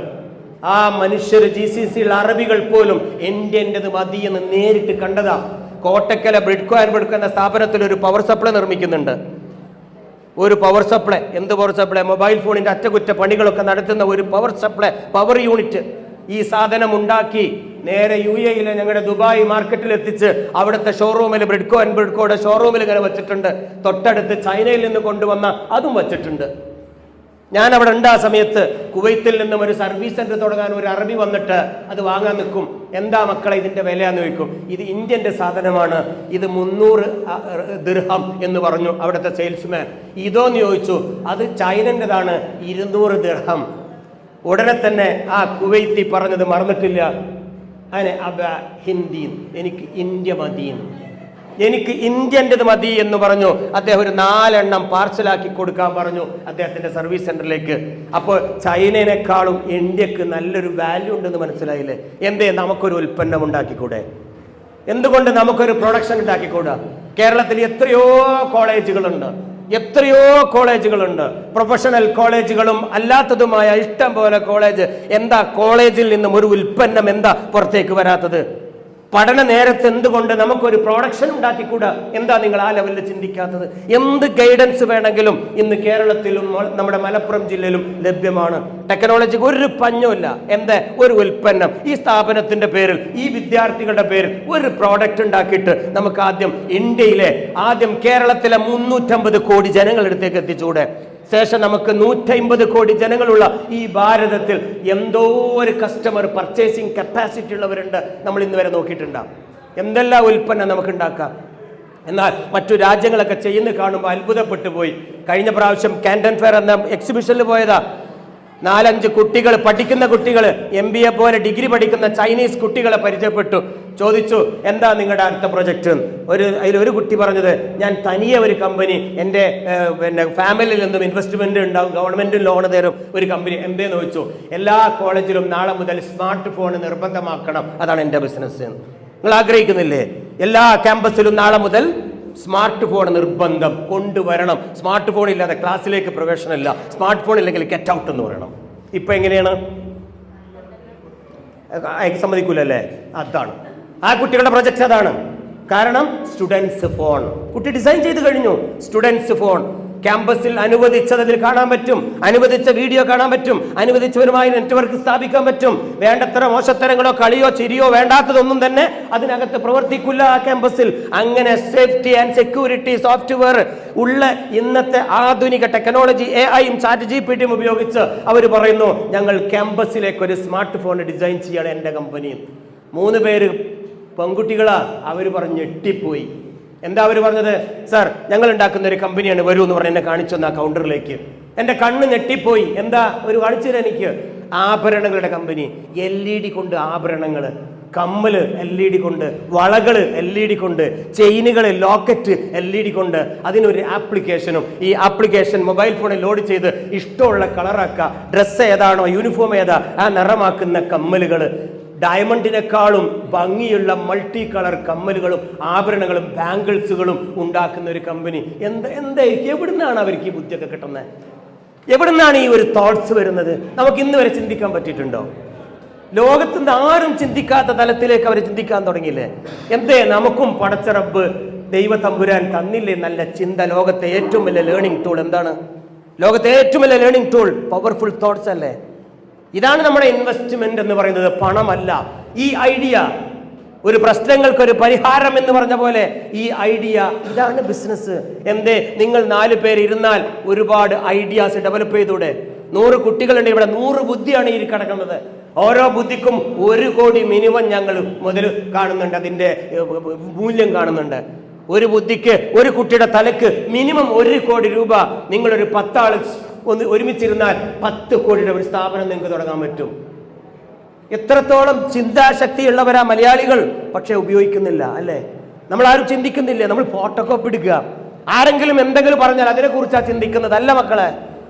ആ മനുഷ്യർ GCC അറബികൾ പോലും ഇന്ത്യൻ്റെത് മതി എന്ന് നേരിട്ട് കണ്ടതാ. കോട്ടക്കല ബ്രിഡ്കോ ആൻഡ് ബ്രിഡ്കോ എന്ന സ്ഥാപനത്തിൽ ഒരു പവർ സപ്ലൈ നിർമ്മിക്കുന്നുണ്ട്. ഒരു പവർ സപ്ലൈ, എന്ത് പവർ സപ്ലൈ? മൊബൈൽ ഫോണിന്റെ അറ്റകുറ്റ പണികളൊക്കെ നടത്തുന്ന ഒരു പവർ സപ്ലൈ, പവർ യൂണിറ്റ്. ഈ സാധനം ഉണ്ടാക്കി നേരെ UAE ഞങ്ങളുടെ ദുബായ് മാർക്കറ്റിൽ എത്തിച്ച് അവിടുത്തെ ഷോറൂമിൽ ബ്രിഡ്കോ ആൻഡ് ബ്രിഡ്കോയുടെ ഷോറൂമിൽ ഇങ്ങനെ വെച്ചിട്ടുണ്ട്. തൊട്ടടുത്ത് ചൈനയിൽ നിന്ന് കൊണ്ടുവന്ന അതും വെച്ചിട്ടുണ്ട്. ഞാൻ അവിടെ ഉണ്ട്. ആ സമയത്ത് കുവൈത്തിൽ നിന്നും ഒരു സർവീസ് സെന്റർ തുടങ്ങാൻ ഒരു അറബി വന്നിട്ട് അത് വാങ്ങാൻ നിൽക്കും. എന്താ മക്കളെ ഇതിന്റെ വിലയാന്ന് ചോദിക്കും. ഇത് ഇന്ത്യന്റെ സാധനമാണ്, ഇത് 300 ദിർഹം എന്ന് പറഞ്ഞു അവിടുത്തെ സെയിൽസ്മാൻ. ഇതോന്ന് ചോദിച്ചു, അത് ചൈനൻ്റെതാണ്, 200 ദിർഹം. ഉടനെ തന്നെ ആ കുവൈത്തി പറഞ്ഞത് മറന്നിട്ടില്ല, അങ്ങനെ അബ ഹിന്ദി, എനിക്ക് ഇന്ത്യ മദീൻ, എനിക്ക് ഇന്ത്യൻ്റെത് മതി എന്ന് പറഞ്ഞു. അദ്ദേഹം ഒരു 4 എണ്ണം പാർസലാക്കി കൊടുക്കാൻ പറഞ്ഞു അദ്ദേഹത്തിന്റെ സർവീസ് സെന്ററിലേക്ക്. അപ്പോൾ ചൈനയെക്കാളും ഇന്ത്യക്ക് നല്ലൊരു വാല്യൂ ഉണ്ടെന്ന് മനസ്സിലായില്ലേ? എന്തേ നമുക്കൊരു ഉൽപ്പന്നം ഉണ്ടാക്കിക്കൂടെ? എന്തുകൊണ്ട് നമുക്കൊരു പ്രൊഡക്ഷൻ ഉണ്ടാക്കിക്കൂടാ? കേരളത്തിൽ എത്രയോ കോളേജുകളുണ്ട്, പ്രൊഫഷണൽ കോളേജുകളും അല്ലാത്തതുമായ ഇഷ്ടം പോലെ കോളേജ്. എന്താ കോളേജിൽ നിന്നും ഒരു ഉൽപ്പന്നം എന്താ പുറത്തേക്ക് വരാത്തത്? പഠന നേരത്ത് എന്തുകൊണ്ട് നമുക്കൊരു പ്രൊഡക്ഷൻ ഉണ്ടാക്കിക്കൂടാ? എന്താ നിങ്ങൾ ആ ലെവലിൽ ചിന്തിക്കാത്തത്? എന്ത് ഗൈഡൻസ് വേണമെങ്കിലും ഇന്ന് കേരളത്തിലും നമ്മുടെ മലപ്പുറം ജില്ലയിലും ലഭ്യമാണ്. ടെക്നോളജിക്ക് ഒരു പഞ്ഞുമില്ല. എന്താ ഒരു ഉൽപ്പന്നം ഈ സ്ഥാപനത്തിന്റെ പേരിൽ, ഈ വിദ്യാർത്ഥികളുടെ പേരിൽ ഒരു പ്രോഡക്റ്റ് ഉണ്ടാക്കിയിട്ട് നമുക്ക് ആദ്യം കേരളത്തിലെ 350 കോടി ജനങ്ങളടുത്തേക്ക് എത്തിച്ചൂടെ? ശേഷം നമുക്ക് 150 കോടി ജനങ്ങളുള്ള ഈ ഭാരതത്തിൽ എന്തോ ഒരു കസ്റ്റമർ പർച്ചേസിങ് കപ്പാസിറ്റി ഉള്ളവരുണ്ട് നമ്മൾ ഇന്ന് വരെ നോക്കിയിട്ടുണ്ടാവും. എന്തെല്ലാം ഉൽപ്പന്നം നമുക്ക് ഉണ്ടാക്കാം. എന്നാൽ മറ്റു രാജ്യങ്ങളൊക്കെ ചെയ്യുന്ന കാണുമ്പോൾ അത്ഭുതപ്പെട്ടു പോയി. കഴിഞ്ഞ പ്രാവശ്യം കാൻഡൻ ഫെയർ എന്ന എക്സിബിഷനിൽ പോയതാ. 4-5 കുട്ടികൾ, പഠിക്കുന്ന കുട്ടികൾ, MBA പോലെ ഡിഗ്രി പഠിക്കുന്ന ചൈനീസ് കുട്ടികളെ പരിചയപ്പെട്ടു. ചോദിച്ചു, എന്താ നിങ്ങളുടെ അടുത്ത പ്രൊജക്റ്റ്? അതിലൊരു കുട്ടി പറഞ്ഞത്, ഞാൻ തനിയെ ഒരു കമ്പനി, എൻ്റെ ഫാമിലിയിൽ നിന്നും ഇൻവെസ്റ്റ്മെന്റ് ഉണ്ടാവും, ഗവൺമെന്റ് ലോൺ തരും ഒരു കമ്പനി. എന്തേന്ന് ചോദിച്ചു. എല്ലാ കോളേജിലും നാളെ മുതൽ സ്മാർട്ട് ഫോൺ നിർബന്ധമാക്കണം, അതാണ് എൻ്റെ ബിസിനസ്. നിങ്ങൾ ആഗ്രഹിക്കുന്നില്ലേ? എല്ലാ ക്യാമ്പസിലും നാളെ മുതൽ സ്മാർട്ട് ഫോൺ നിർബന്ധം കൊണ്ടുവരണം. സ്മാർട്ട് ഫോൺ ഇല്ലാതെ ക്ലാസ്സിലേക്ക് പ്രവേശനമില്ല, സ്മാർട്ട് ഫോൺ ഇല്ലെങ്കിൽ ഗെറ്റ് ഔട്ട് എന്ന് പറയണം. ഇപ്പൊ എങ്ങനെയാണ്? സമ്മതിക്കൂലല്ലേ? അതാണ് ആ കുട്ടികളുടെ പ്രൊജക്ട്. അതാണ് കാരണം. സ്റ്റുഡൻസ് ഫോൺ കുട്ടി ഡിസൈൻ ചെയ്ത് കഴിഞ്ഞു. സ്റ്റുഡൻസ് ഫോൺ ക്യാമ്പസിൽ അനുവദിച്ചതിൽ കാണാൻ പറ്റും, അനുവദിച്ച വീഡിയോ കാണാൻ പറ്റും, അനുവദിച്ചവരുമായി നെറ്റ്വർക്ക് സ്ഥാപിക്കാൻ പറ്റും. വേണ്ടത്ര മോശത്തരങ്ങളോ കളിയോ ചിരിയോ വേണ്ടാത്തതൊന്നും തന്നെ അതിനകത്ത് പ്രവർത്തിക്കില്ല ആ ക്യാമ്പസിൽ. അങ്ങനെ സേഫ്റ്റി ആൻഡ് സെക്യൂരിറ്റി സോഫ്റ്റ്വെയർ ഉള്ള ഇന്നത്തെ ആധുനിക ടെക്നോളജി, AI-യും ChatGPT-യും ഉപയോഗിച്ച് അവർ പറയുന്നു, ഞങ്ങൾ ക്യാമ്പസിലേക്ക് ഒരു സ്മാർട്ട് ഫോൺ ഡിസൈൻ ചെയ്യാണ് എൻ്റെ കമ്പനി. 3 പേര് പെൺകുട്ടികളാ. അവർ പറഞ്ഞ് ഞെട്ടിപ്പോയി. എന്താ അവർ പറഞ്ഞത്? സാർ, ഞങ്ങൾ ഉണ്ടാക്കുന്ന ഒരു കമ്പനിയാണ്, വരൂ എന്ന് പറഞ്ഞ് എന്നെ കാണിച്ചു തന്ന കൗണ്ടറിലേക്ക്. എൻ്റെ കണ്ണ് ഞെട്ടിപ്പോയി. എന്താ? ഒരു കാണിച്ചു തരാം എനിക്ക്. ആഭരണങ്ങളുടെ കമ്പനി. LED കൊണ്ട് ആഭരണങ്ങൾ, കമ്മല് LED കൊണ്ട്, വളകള് LED കൊണ്ട്, ചെയിനുകൾ, ലോക്കറ്റ് LED കൊണ്ട്. അതിനൊരു ആപ്ലിക്കേഷനും, ഈ ആപ്ലിക്കേഷൻ മൊബൈൽ ഫോണിൽ ലോഡ് ചെയ്ത് ഇഷ്ടമുള്ള കളറാക്കുക. ഡ്രസ്സ് ഏതാണോ, യൂണിഫോം ഏതാ, ആ നിറമാക്കുന്ന കമ്മലുകൾ. ഡയമണ്ടിനേക്കാളും ഭംഗിയുള്ള മൾട്ടി കളർ കമ്മലുകളും ആഭരണങ്ങളും ബാംഗിൾസുകളും ഉണ്ടാക്കുന്ന ഒരു കമ്പനി. എവിടുന്നാണ് അവർക്ക് ഈ ബുദ്ധിയൊക്കെ കിട്ടുന്നത്? എവിടുന്നാണ് ഈ ഒരു തോട്ട്സ് വരുന്നത്? നമുക്ക് ഇന്ന് വരെ ചിന്തിക്കാൻ പറ്റിയിട്ടുണ്ടോ? ലോകത്തുനിന്ന് ആരും ചിന്തിക്കാത്ത തലത്തിലേക്ക് അവർ ചിന്തിക്കാൻ തുടങ്ങിയില്ലേ? നമുക്കും പടച്ച റബ്ബ് ദൈവ തമ്പുരാൻ തന്നില്ലേ നല്ല ചിന്ത? ലോകത്തെ ഏറ്റവും വലിയ ലേണിംഗ് ടൂൾ എന്താണ്? ലോകത്തെ ഏറ്റവും വലിയ ലേണിംഗ് ടൂൾ പവർഫുൾ തോട്ട്സ് അല്ലേ? ഇതാണ് നമ്മുടെ ഇൻവെസ്റ്റ്മെന്റ് എന്ന് പറയുന്നത്, പണമല്ല. ഈ ഐഡിയ, ഒരു പ്രശ്നങ്ങൾക്കൊരു പരിഹാരം എന്ന് പറഞ്ഞ പോലെ ഈ ഐഡിയ, ഇതാണ് ബിസിനസ്. നിങ്ങൾ 4 പേര് ഇരുന്നാൽ ഒരുപാട് ഐഡിയാസ് ഡെവലപ്പ് ചെയ്തൂടെ? 100 കുട്ടികളുണ്ട് ഇവിടെ, 100 ബുദ്ധിയാണ് ഈ കിടക്കുന്നത്. ഓരോ ബുദ്ധിക്കും 1 കോടി മിനിമം ഞങ്ങൾ മുതൽ കാണുന്നുണ്ട്, അതിന്റെ മൂല്യം കാണുന്നുണ്ട്. ഒരു ബുദ്ധിക്ക്, ഒരു കുട്ടിയുടെ തലക്ക് മിനിമം 1 കോടി രൂപ. നിങ്ങളൊരു 10 ആള് ഒരുമിച്ചിരുന്നാൽ 10 കോടിയുടെ ഒരു സ്ഥാപനം നിങ്ങൾക്ക് തുടങ്ങാൻ പറ്റും. എത്രത്തോളം ചിന്താശക്തിയുള്ളവരാ മലയാളികൾ, പക്ഷെ ഉപയോഗിക്കുന്നില്ല അല്ലേ? നമ്മൾ ആരും ചിന്തിക്കുന്നില്ല. നമ്മൾ ഫോട്ടോകോപ്പി എടുക്കുക. ആരെങ്കിലും എന്തെങ്കിലും പറഞ്ഞാൽ അതിനെക്കുറിച്ചാ ചിന്തിക്കുന്നതല്ല മക്കളെ.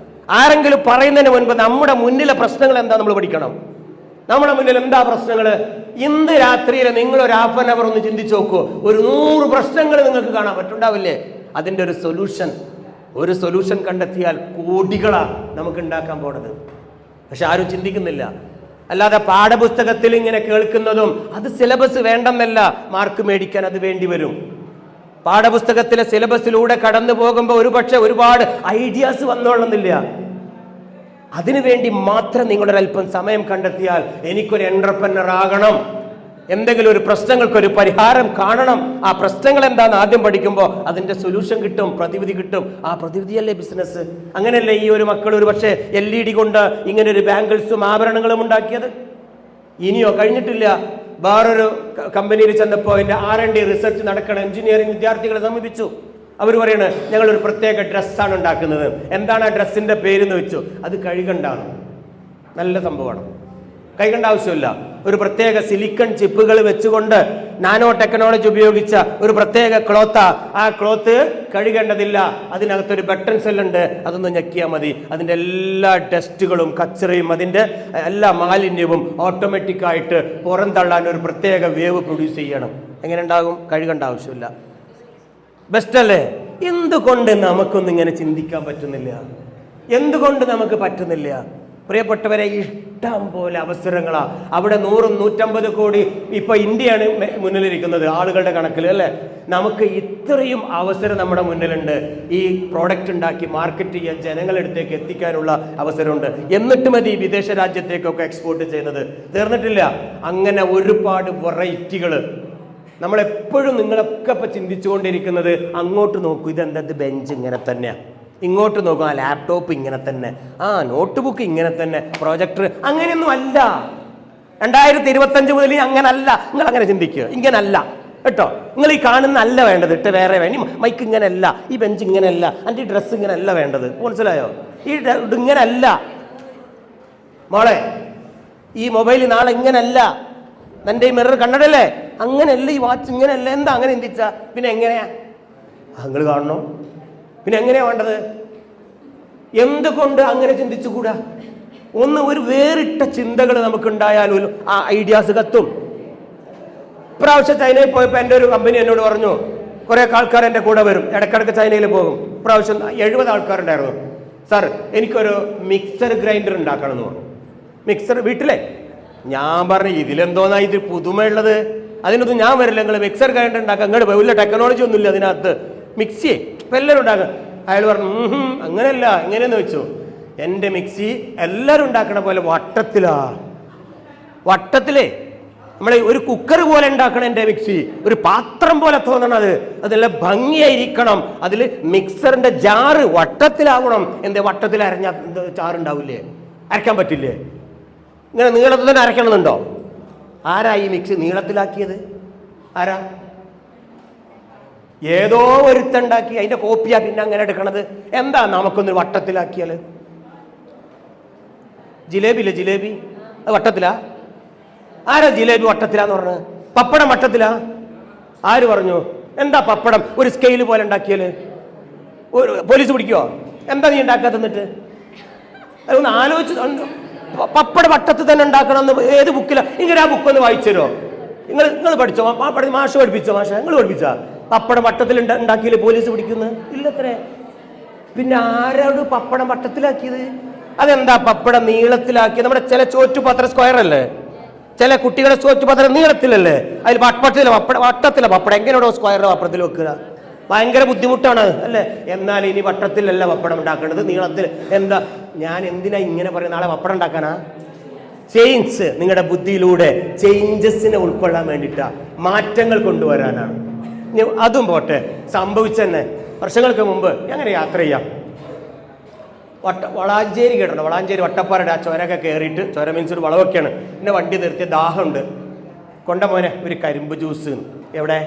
ആരെങ്കിലും പറയുന്നതിന് മുൻപ് നമ്മുടെ മുന്നിലെ പ്രശ്നങ്ങൾ എന്താ നമ്മൾ പഠിക്കണം. നമ്മുടെ മുന്നിൽ എന്താ പ്രശ്നങ്ങൾ? ഇന്ന് രാത്രിയിൽ നിങ്ങൾ ഒരു ½ an hour ഒന്ന് ചിന്തിച്ചു നോക്കൂ. ഒരു 100 പ്രശ്നങ്ങൾ നിങ്ങൾക്ക് കാണാൻ പറ്റുണ്ടാവില്ലേ? അതിൻ്റെ ഒരു സൊല്യൂഷൻ കണ്ടെത്തിയാൽ കോടികളാ നമുക്ക് ഉണ്ടാക്കാൻ പോണത്. പക്ഷെ ആരും ചിന്തിക്കുന്നില്ല. അല്ലാതെ പാഠപുസ്തകത്തിൽ ഇങ്ങനെ കേൾക്കുന്നതും അത് സിലബസ് വേണ്ടെന്നല്ല, മാർക്ക് മേടിക്കാൻ അത് വേണ്ടി വരും. പാഠപുസ്തകത്തിലെ സിലബസിലൂടെ കടന്നു പോകുമ്പോൾ ഒരുപക്ഷെ ഒരുപാട് ഐഡിയാസ് വന്നോളുന്നില്ല. അതിനുവേണ്ടി മാത്രം നിങ്ങളൊരല്പം സമയം കണ്ടെത്തിയാൽ, എനിക്കൊരു എന്റർപ്രനർ ആകണം, എന്തെങ്കിലും ഒരു പ്രശ്നങ്ങൾക്കൊരു പരിഹാരം കാണണം. ആ പ്രശ്നങ്ങൾ എന്താണെന്ന് ആദ്യം പഠിക്കുമ്പോൾ അതിന്റെ സൊല്യൂഷൻ കിട്ടും, പ്രതിവിധി കിട്ടും. ആ പ്രതിവിധിയല്ലേ ബിസിനസ്. അങ്ങനെയല്ലേ ഈ ഒരു മക്കൾ ഒരു പക്ഷേ LED കൊണ്ട് ഇങ്ങനെ ഒരു ബാംഗിൾസും ആഭരണങ്ങളും ഉണ്ടാക്കിയത്. ഇനിയോ കഴിഞ്ഞിട്ടില്ല. വേറൊരു കമ്പനിയിൽ ചെന്നപ്പോൾ അതിന്റെ R&D റിസർച്ച് നടക്കണം. എഞ്ചിനീയറിംഗ് വിദ്യാർത്ഥികളെ സമീപിച്ചു. അവർ പറയണത് ഞങ്ങളൊരു പ്രത്യേക ഡ്രസ്സാണ് ഉണ്ടാക്കുന്നത്. എന്താണ് ആ ഡ്രസ്സിന്റെ പേരെന്ന് വെച്ചു. അത് കഴുകണ്ടാണ്. നല്ല സംഭവമാണ്. കൈകണ്ട ആവശ്യമില്ല. ഒരു പ്രത്യേക സിലിക്കൺ ചിപ്പുകൾ വെച്ചുകൊണ്ട് നാനോ ടെക്നോളജി ഉപയോഗിച്ച ഒരു പ്രത്യേക ക്ലോത്താ. ആ ക്ലോത്ത് കഴുകേണ്ടതില്ല. അതിനകത്തൊരു ബട്ടൺ സെല്ലുണ്ട്. അതൊന്ന് ഞെക്കിയാൽ മതി. അതിൻ്റെ എല്ലാ ടെസ്റ്റുകളും കച്ചറയും അതിൻ്റെ എല്ലാ മാലിന്യവും ഓട്ടോമാറ്റിക്കായിട്ട് പുറന്തള്ളാൻ ഒരു പ്രത്യേക വേവ് പ്രൊഡ്യൂസ് ചെയ്യണം. എങ്ങനെ ഉണ്ടാകും? കഴുകേണ്ട ആവശ്യമില്ല. ബെസ്റ്റ് അല്ലേ? എന്തുകൊണ്ട് നമുക്കൊന്നും ഇങ്ങനെ ചിന്തിക്കാൻ പറ്റുന്നില്ല? എന്തുകൊണ്ട് നമുക്ക് പറ്റുന്നില്ല? പ്രിയപ്പെട്ടവരെ, ഇഷ്ടം പോലെ അവസരങ്ങളാ അവിടെ. 100-150 കോടി ഇപ്പൊ ഇന്ത്യയാണ് മുന്നിലിരിക്കുന്നത് ആളുകളുടെ കണക്കിൽ, അല്ലേ? നമുക്ക് ഇത്രയും അവസരം നമ്മുടെ മുന്നിലുണ്ട്. ഈ പ്രോഡക്റ്റ് ഉണ്ടാക്കി മാർക്കറ്റ് ചെയ്യാൻ, ജനങ്ങളടുത്തേക്ക് എത്തിക്കാനുള്ള അവസരമുണ്ട്. എന്നിട്ട് മതി വിദേശ രാജ്യത്തേക്കൊക്കെ എക്സ്പോർട്ട് ചെയ്യുന്നത്. തീർന്നിട്ടില്ല. അങ്ങനെ ഒരുപാട് വെറൈറ്റികൾ. നമ്മളെപ്പോഴും നിങ്ങളൊക്കെ ഇപ്പൊ ചിന്തിച്ചുകൊണ്ടിരിക്കുന്നത് അങ്ങോട്ട് നോക്കൂ, ഇതെന്തത് ബെഞ്ച് ഇങ്ങനെ തന്നെയാണ്, ഇങ്ങോട്ട് നോക്കും ആ ലാപ്ടോപ്പ് ഇങ്ങനെ തന്നെ, ആ നോട്ട് ബുക്ക് ഇങ്ങനെ തന്നെ, പ്രൊജക്ടർ അങ്ങനെയൊന്നും അല്ല. 2025 മുതൽ അങ്ങനല്ല. നിങ്ങൾ അങ്ങനെ ചിന്തിക്കുക. ഇങ്ങനല്ല കേട്ടോ. നിങ്ങൾ ഈ കാണുന്ന അല്ല വേണ്ടത്. ഇട്ട് വേറെ വേണം. മൈക്ക് ഇങ്ങനെയല്ല, ഈ ബെഞ്ച് ഇങ്ങനെയല്ല, എൻ്റെ ഈ ഡ്രസ്സ് ഇങ്ങനെയല്ല വേണ്ടത്. മനസ്സിലായോ? ഈ ഇങ്ങനല്ല മോളെ. ഈ മൊബൈൽ നാളെ ഇങ്ങനല്ല. എൻ്റെ ഈ മിറർ കണ്ണടല്ലേ അങ്ങനെയല്ല. ഈ വാച്ച് ഇങ്ങനെയല്ല. എന്താ അങ്ങനെ ചിന്തിച്ചാ പിന്നെ എങ്ങനെയാ? നിങ്ങൾ കാണണോ? പിന്നെ എങ്ങനെയാ വേണ്ടത്? എന്തുകൊണ്ട് അങ്ങനെ ചിന്തിച്ചുകൂടാ? ഒരു വേറിട്ട ചിന്തകൾ നമുക്കുണ്ടായാലും ആ ഐഡിയാസ് കത്തും. ഇപ്രാവശ്യം ചൈനയിൽ പോയപ്പോൾ എൻ്റെ ഒരു കമ്പനി എന്നോട് പറഞ്ഞു, കുറെ ആൾക്കാർ എൻ്റെ കൂടെ വരും, ഇടയ്ക്കിടയ്ക്ക് ചൈനയിൽ പോകും. ഇപ്രാവശ്യം 70 ആൾക്കാരുണ്ടായിരുന്നു. സാർ, എനിക്കൊരു മിക്സർ ഗ്രൈൻഡർ ഉണ്ടാക്കണം എന്ന് പറഞ്ഞു. മിക്സർ വീട്ടിലെ. ഞാൻ പറഞ്ഞു, ഇതിലെന്തോന്നാ ഇത് പുതുമയുള്ളത്? അതിനൊന്നും ഞാൻ വരില്ല. നിങ്ങൾ മിക്സർ ഗ്രൈൻഡർ ഉണ്ടാക്കാം. അങ്ങോട്ട് വലിയ ടെക്നോളജി ഒന്നുമില്ല അതിനകത്ത്. മിക്സി ഇപ്പം എല്ലാവരും ഉണ്ടാക്കുക. അയാൾ പറഞ്ഞു, അങ്ങനെയല്ല. എങ്ങനെയെന്ന് വെച്ചു, എൻ്റെ മിക്സി എല്ലാവരും ഉണ്ടാക്കണ പോലെ വട്ടത്തിലേ നമ്മളെ ഒരു കുക്കർ പോലെ ഉണ്ടാക്കണം എൻ്റെ മിക്സി. ഒരു പാത്രം പോലെ തോന്നണത്. അതെല്ലാം ഭംഗിയായിരിക്കണം. അതിൽ മിക്സറിന്റെ ജാറ് വട്ടത്തിലാവണം. എന്താ വട്ടത്തിൽ അരഞ്ഞ ചാറുണ്ടാവില്ലേ? അരക്കാൻ പറ്റില്ലേ? ഇങ്ങനെ നീളത്തിൽ തന്നെ അരക്കണമെന്നുണ്ടോ? ആരാ ഈ മിക്സി നീളത്തിലാക്കിയത്? ആരാ? ഏതോ ഒരുത്തുണ്ടാക്കി അതിന്റെ കോപ്പിയാ പിന്നെ അങ്ങനെ എടുക്കണത്. എന്താ നമുക്കൊന്ന് വട്ടത്തിലാക്കിയാല്? ജിലേബില്ലേ, ജിലേബി അത് വട്ടത്തിലാ? ആരാ ജിലേബി വട്ടത്തിലാന്ന് പറഞ്ഞത്? പപ്പടം വട്ടത്തിലാ? ആര് പറഞ്ഞു? എന്താ പപ്പടം ഒരു സ്കെയില് പോലെ ഉണ്ടാക്കിയാല് പോലീസ് പിടിക്കുവോ? എന്താ നീ ഉണ്ടാക്കാ തന്നിട്ട്? അതൊന്ന് ആലോചിച്ച്. പപ്പട വട്ടത്തിൽ തന്നെ ഉണ്ടാക്കണമെന്ന് ഏത് ബുക്കിലാ? ഇങ്ങനെ ആ ബുക്കൊന്ന് വായിച്ചു തരുമോ? നിങ്ങൾ പഠിച്ചോ? മാഷ് പഠിപ്പിച്ചോ? നിങ്ങൾ പഠിപ്പിച്ചാ പപ്പടം വട്ടത്തിൽ ഉണ്ടാക്കിയില്ലേ പോലീസ് പിടിക്കുന്നത്? ഇല്ലത്രേ. പിന്നെ ആരോട് പപ്പടം വട്ടത്തിലാക്കിയത്? അതെന്താ പപ്പടം നീളത്തിലാക്കിയത്? നമ്മുടെ ചില ചോറ്റുപാത്രം സ്ക്വയർ അല്ലേ? ചില കുട്ടികളുടെ ചോറ്റുപാത്രം നീളത്തിലല്ലേ? അതിൽ വട്ടത്തില പപ്പടം എങ്ങനെയാണോ സ്ക്വയറിന്റെ പപ്പടത്തിൽ വെക്കുക? ഭയങ്കര ബുദ്ധിമുട്ടാണ് അല്ലേ? എന്നാൽ ഇനി വട്ടത്തിലല്ല പപ്പടം ഉണ്ടാക്കേണ്ടത്, നീളത്തിൽ. എന്താ ഞാൻ എന്തിനാ ഇങ്ങനെ പറയും? നാളെ പപ്പടം ഉണ്ടാക്കാനാ? ചേഞ്ച്, നിങ്ങളുടെ ബുദ്ധിയിലൂടെ ചേഞ്ചസിനെ ഉൾക്കൊള്ളാൻ വേണ്ടിയിട്ടാ, മാറ്റങ്ങൾ കൊണ്ടുവരാനാണ്. അതും പോട്ടെ, സംഭവിച്ചെന്നെ വർഷങ്ങൾക്ക് മുമ്പ് എങ്ങനെ യാത്ര ചെയ്യാം? വളാഞ്ചേരി കേട്ടോ? വളാഞ്ചേരി വട്ടപ്പാറയുടെ ആ ചുരമൊക്കെ കയറിയിട്ട്, ചുര മീൻസ് ഒരു വളവൊക്കെയാണ്. പിന്നെ വണ്ടി നിർത്തിയ ദാഹമുണ്ട്. കൊണ്ടമോനെ ഒരു കരിമ്പ് ജ്യൂസ്. എവിടെ?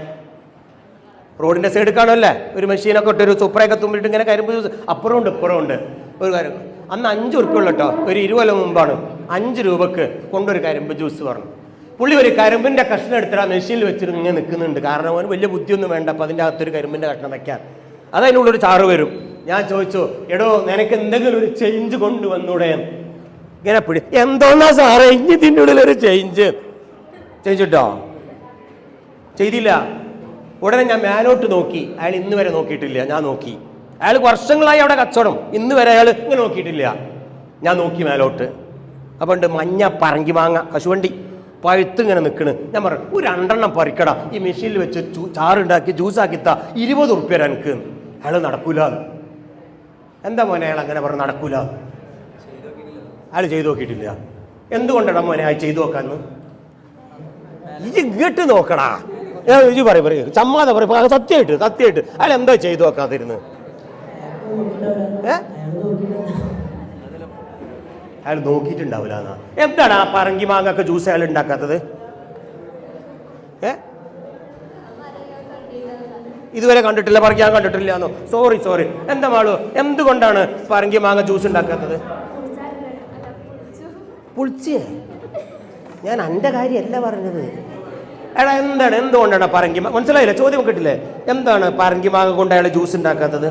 റോഡിന്റെ സൈഡ് കാണുമല്ലേ? ഒരു മെഷീനൊക്കെ ഇട്ട് ഒരു സൂപ്പറൊക്കെ തുമ്പിട്ട് ഇങ്ങനെ കരിമ്പ് ജ്യൂസ്. അപ്പുറമുണ്ട് ഇപ്പുറമുണ്ട്. ഒരു കാര്യം, അന്ന് 5 ഉറുപ്പിക കേട്ടോ. ഒരു 20 കൊല്ലം മുമ്പാണ്. 5 രൂപക്ക് കൊണ്ടൊരു കരിമ്പ് ജ്യൂസ് പറഞ്ഞു. പുള്ളി ഒരു കരിമ്പിന്റെ കഷ്ണം എടുത്തിട്ട് ആ മെഷീനിൽ വെച്ചിട്ട് ഇങ്ങനെ നിൽക്കുന്നുണ്ട്. കാരണം അവന് വലിയ ബുദ്ധിയൊന്നും വേണ്ട. അപ്പം അതിൻ്റെ അകത്തൊരു കരിമ്പിന്റെ കഷ്ണം വെക്കാൻ. അതതിനുള്ളൊരു ചാറ് വരും. ഞാൻ ചോദിച്ചു, എടോ നിനക്ക് എന്തെങ്കിലും ഒരു ചേഞ്ച് കൊണ്ടുവന്നൂടെ? ഇങ്ങനെ എന്തോന്നാ സാറേ ഇനി ഇതിൻ്റെ ഉള്ളിലൊരു ചേഞ്ച് കിട്ടോ? ചെയ്തില്ല. ഉടനെ ഞാൻ മേലോട്ട് നോക്കി. അയാൾ ഇന്ന് വരെ നോക്കിയിട്ടില്ല. ഞാൻ നോക്കി. അയാൾ വർഷങ്ങളായി അവിടെ കച്ചവടം. ഇന്ന് വരെ അയാൾ ഇങ്ങനെ നോക്കിയിട്ടില്ല. ഞാൻ നോക്കി മേലോട്ട്. അപ്പം ഉണ്ട് മഞ്ഞ പറങ്കി മാങ്ങ കശുവണ്ടി പഴുത്തിങ്ങനെ നിൽക്കണ്. ഞാൻ പറഞ്ഞു, ഒരു 2 പറിക്കടാ, ഈ മെഷീനിൽ വെച്ച് ചാറുണ്ടാക്കി ജ്യൂസാക്കിത്താ, 20 ഉറുപ്പിക എനിക്ക്. അയാൾ നടക്കൂല. എന്താ മോനെ അയാൾ അങ്ങനെ പറഞ്ഞു? നടക്കൂല. അയാൾ ചെയ്തു നോക്കിയിട്ടില്ല. എന്തുകൊണ്ടാണ് മോനെ അയാൾ ചെയ്തു നോക്കാന്ന്? ഇങ്ങോട്ട് നോക്കടാ. ഇജ് പറയും ചമ്മാത പറയും സത്യമായിട്ട് അയാൾ എന്താ ചെയ്തു നോക്കാതിരുന്ന്? അയാൾ നോക്കിയിട്ടുണ്ടാവില്ല എന്നാ. എന്താണ് ആ പറങ്കി മാങ്ങൊക്കെ ജ്യൂസ് അയാൾ ഉണ്ടാക്കാത്തത്? ഇതുവരെ കണ്ടിട്ടില്ല, പറങ്കി മാങ്ങ കണ്ടിട്ടില്ല എന്നോ? സോറി. എന്താ മാളു, എന്തുകൊണ്ടാണ് പറങ്കി മാങ്ങ ജ്യൂസ് ഉണ്ടാക്കാത്തത്? പുളിച്ചേ? ഞാൻ എൻ്റെ കാര്യമല്ല പറഞ്ഞത്. എടാ എന്തുകൊണ്ടാണ് പറങ്കി മാങ്ങ, മനസ്സിലായില്ല? ചോദ്യം കിട്ടില്ലേ? എന്താണ് പറങ്കി മാങ്ങ കൊണ്ട് അയാൾ ജ്യൂസ് ഉണ്ടാക്കാത്തത്?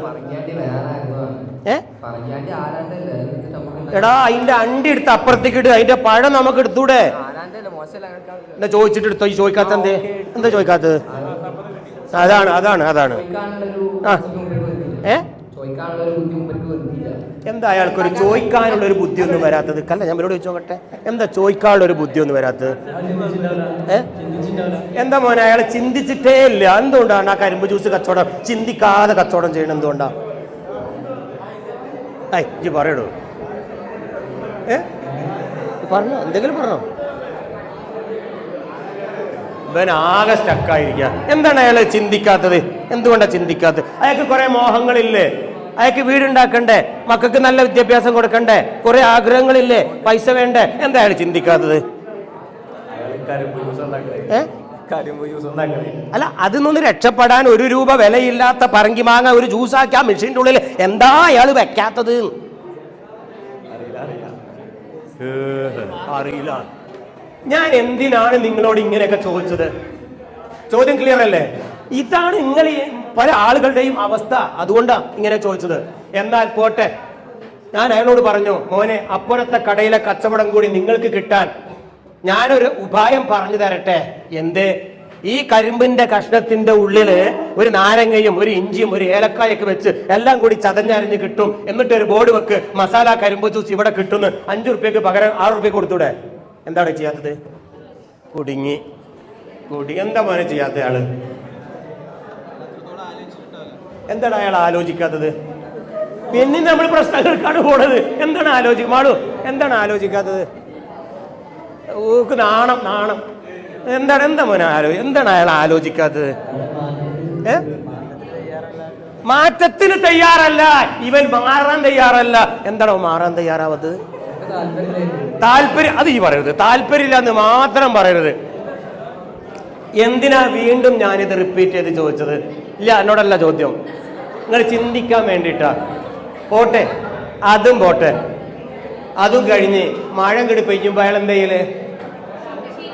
എടാ അതിന്റെ അണ്ടി എടുത്ത് അപ്പുറത്തേക്ക് ഇട്, അതിന്റെ പഴം നമുക്ക് എടുത്തൂടെ? എന്താ ചോദിച്ചിട്ട് എടുത്തോ? ഈ ചോദിക്കാത്ത എന്താ ചോദിക്കാത്തത്? അതാണ് എന്താ അയാൾക്കൊരു ചോദിക്കാനുള്ള ഒരു ബുദ്ധി ഒന്നും വരാത്തത്? കല്ല ഞാൻ ഇവരോട് ചോദിച്ചോട്ടെ, എന്താ ചോദിക്കാനുള്ള ഒരു ബുദ്ധി ഒന്നും വരാത്തത്? എന്താ മോനെ, അയാൾ ചിന്തിച്ചിട്ടേ ഇല്ല. എന്തുകൊണ്ടാണ് ആ കരിമ്പ് ജ്യൂസ് കച്ചവടം ചിന്തിക്കാതെ കച്ചവടം ചെയ്യണം? എന്തുകൊണ്ടാ? ഇജ്ജ് പറയടോ, പറഞ്ഞോ, എന്തെങ്കിലും പറഞ്ഞോ. ഇവൻ ആകെ സ്റ്റക്കായിരിക്കുക. എന്താണ് അയാൾ ചിന്തിക്കാത്തത്? എന്തുകൊണ്ടാണ് ചിന്തിക്കാത്തത്? അയാൾക്ക് കുറെ മോഹങ്ങളില്ലേ? അയാൾക്ക് വീടുണ്ടാക്കണ്ടേ, മക്കൾക്ക് നല്ല വിദ്യാഭ്യാസം കൊടുക്കണ്ടേ, കുറെ ആഗ്രഹങ്ങളില്ലേ, പൈസ വേണ്ടേ? എന്താ അയാൾ ചിന്തിക്കാത്തത്? അല്ല, അതിനൊന്ന് രക്ഷപ്പെടാൻ 1 രൂപ വിലയില്ലാത്ത പറങ്കി മാങ്ങ ഒരു ജ്യൂസാക്കി ആ മെഷീൻ്റെ ഉള്ളിൽ എന്താ അയാൾ വെക്കാത്തത്? അറിയില്ല. ഞാൻ എന്തിനാണ് നിങ്ങളോട് ഇങ്ങനെയൊക്കെ ചോദിച്ചത്? ചോദ്യം ക്ലിയർ അല്ലേ? ഇതാണ് നിങ്ങൾ പല ആളുകളുടെയും അവസ്ഥ, അതുകൊണ്ടാണ് ഇങ്ങനെ ചോദിച്ചത്. എന്നാൽ പോട്ടെ, ഞാൻ അയാളോട് പറഞ്ഞു, മോനെ അപ്പുറത്തെ കടയിലെ കച്ചവടം കൂടി നിങ്ങൾക്ക് കിട്ടാൻ ഞാനൊരു ഉപായം പറഞ്ഞു തരട്ടെ. എന്തേ? ഈ കരിമ്പിന്റെ കഷ്ണത്തിന്റെ ഉള്ളില് ഒരു നാരങ്ങയും ഒരു ഇഞ്ചിയും ഒരു ഏലക്കായൊക്കെ വെച്ച് എല്ലാം കൂടി ചതഞ്ഞരിഞ്ഞ് കിട്ടും. എന്നിട്ട് ഒരു ബോർഡ് വെക്ക്, മസാല കരിമ്പ് ജ്യൂസ് ഇവിടെ കിട്ടുന്നു, 5 റുപ്യക്ക് പകരം 6 റുപ്യ കൊടുത്തൂടെ? എന്താണ് ചെയ്യാത്തത്? കുടുങ്ങി. എന്താ മോനെ ചെയ്യാത്ത ആള്? എന്താണ് അയാൾ ആലോചിക്കാത്തത്? പിന്നെ നമ്മൾ പ്രശ്നങ്ങൾക്കാണ് പോണത്. എന്താണ് ആലോചിക്കും? എന്താണ് ആലോചിക്കാത്തത്? നാണം. എന്താ മോനെ എന്താണ് അയാൾ ആലോചിക്കാത്തത്? മാറ്റത്തിന് തയ്യാറല്ല ഇവൻ, മാറാൻ തയ്യാറല്ല. എന്താണോ മാറാൻ തയ്യാറാവത്? താല്പര്യം. അത് ഈ പറയരുത്, താല്പര്യമില്ല എന്ന് മാത്രം പറയരുത്. എന്തിനാ വീണ്ടും ഞാനിത് റിപ്പീറ്റ് ചെയ്ത് ചോദിച്ചത്? ഇല്ല, എന്നോടല്ല ചോദ്യം, നിങ്ങൾ ചിന്തിക്കാൻ വേണ്ടിയിട്ടാ. പോട്ടെ, അതും പോട്ടെ. അതും കഴിഞ്ഞ് മഴ കിടി പെയ്യുമ്പോൾ അയാൾ എന്തേല്?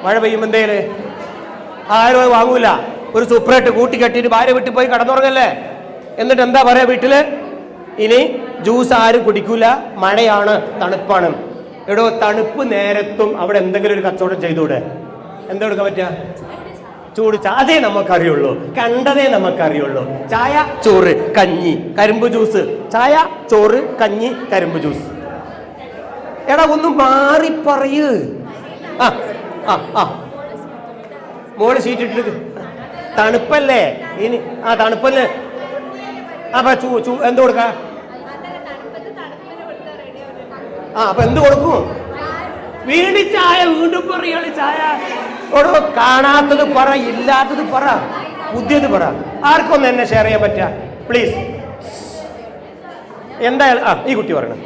മഴ പെയ്യുമ്പോൾ എന്തേല്? ആരും വാങ്ങൂല. ഒരു സൂപ്പറായിട്ട് കൂട്ടി കെട്ടിയിട്ട് ഭാര്യ വീട്ടിൽ പോയി കടന്നുറങ്ങല്ലേ? എന്നിട്ട് എന്താ പറയാ വീട്ടില്? ഇനി ജ്യൂസ് ആരും കുടിക്കൂല, മഴയാണ്, തണുപ്പാണ്. എടോ, തണുപ്പ് നേരത്തും അവിടെ എന്തെങ്കിലും ഒരു കച്ചവടം ചെയ്തൂടെ? എന്താ എടുക്കാൻ പറ്റുക? ചൂട് ചായ. അതേ നമുക്കറിയുള്ളൂ, കണ്ടതേ നമുക്കറിയുള്ളൂ. ചായ, ചോറ്, കഞ്ഞി, കരിമ്പ് ജ്യൂസ്. ചായ, ചോറ്, കഞ്ഞി, കരിമ്പ് ജ്യൂസ്. എടാ ഒന്ന് മാറി പറയൂ. മോള് ഷീറ്റിട്ട് തണുപ്പല്ലേ ഇനി? തണുപ്പല്ലേ? എന്ത് കൊടുക്ക? അപ്പൊ എന്ത് കൊടുക്കും? വീണ്ടും ചായ, വീണ്ടും പറയാണ് ചായ. ഓടോ, കാണാത്തത് പറ, ഇല്ലാത്തത് പറ, പുതിയത് പറ. ആർക്കൊന്നും എന്നെ ഷെയർ ചെയ്യാൻ പറ്റുക പ്ലീസ്? എന്തായാലും ഈ കുട്ടി പറയണം.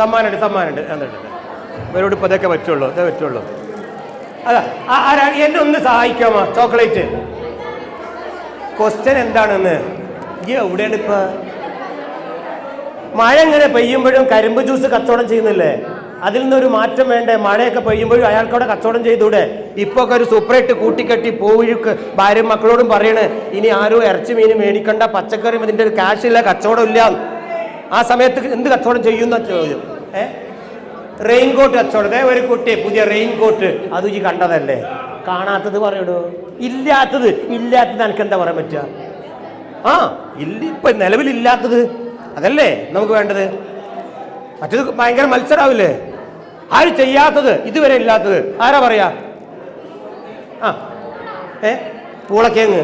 സമ്മാനമുണ്ട്. എന്നിട്ട് ഇവരോട് ഇപ്പൊ ഇതൊക്കെ പറ്റുള്ളൂ. അതാ, എന്നെ ഒന്ന് സഹായിക്കാമോ? ചോക്ലേറ്റ്. ക്വസ്റ്റ്യൻ എന്താണെന്ന് എവിടെയാണ് ഇപ്പൊ? മഴ ഇങ്ങനെ പെയ്യുമ്പോഴും കരിമ്പ് ജ്യൂസ് കച്ചവടം ചെയ്യുന്നില്ലേ? അതിൽ നിന്നൊരു മാറ്റം വേണ്ടേ? മഴയൊക്കെ പെയ്യുമ്പോഴും അയാൾക്കവിടെ കച്ചവടം ചെയ്തൂടെ? ഇപ്പൊ ഒക്കെ ഒരു സൂപ്പറായിട്ട് കൂട്ടിക്കെട്ടി പോവുകൾക്ക് ഭാര്യയും മക്കളോടും പറയണ്, ഇനി ആരും ഇറച്ചി മീൻ മേടിക്കണ്ട, പച്ചക്കറിയും ഇതിന്റെ ഒരു കാശില്ല, കച്ചവടം ഇല്ല. ആ സമയത്ത് എന്ത് കച്ചവടം ചെയ്യുന്ന ചോദ്യം. റെയിൻകോട്ട് കച്ചവടം. ഒരു കുട്ടി പുതിയ റെയിൻകോട്ട്, അത് ഈ കണ്ടതല്ലേ? കാണാത്തത് പറയടോ. ഇല്ലാത്തത് എനിക്ക് എന്താ പറയാൻ പറ്റുക? ഇപ്പൊ നിലവിലില്ലാത്തത് അതല്ലേ നമുക്ക് വേണ്ടത്. മറ്റത് ഭയങ്കര മത്സരാവില്ലേ? ആരും ചെയ്യാത്തത്, ഇതുവരെ ഇല്ലാത്തത് ആരാ പറയാ? പൂളക്കേങ്ങ്,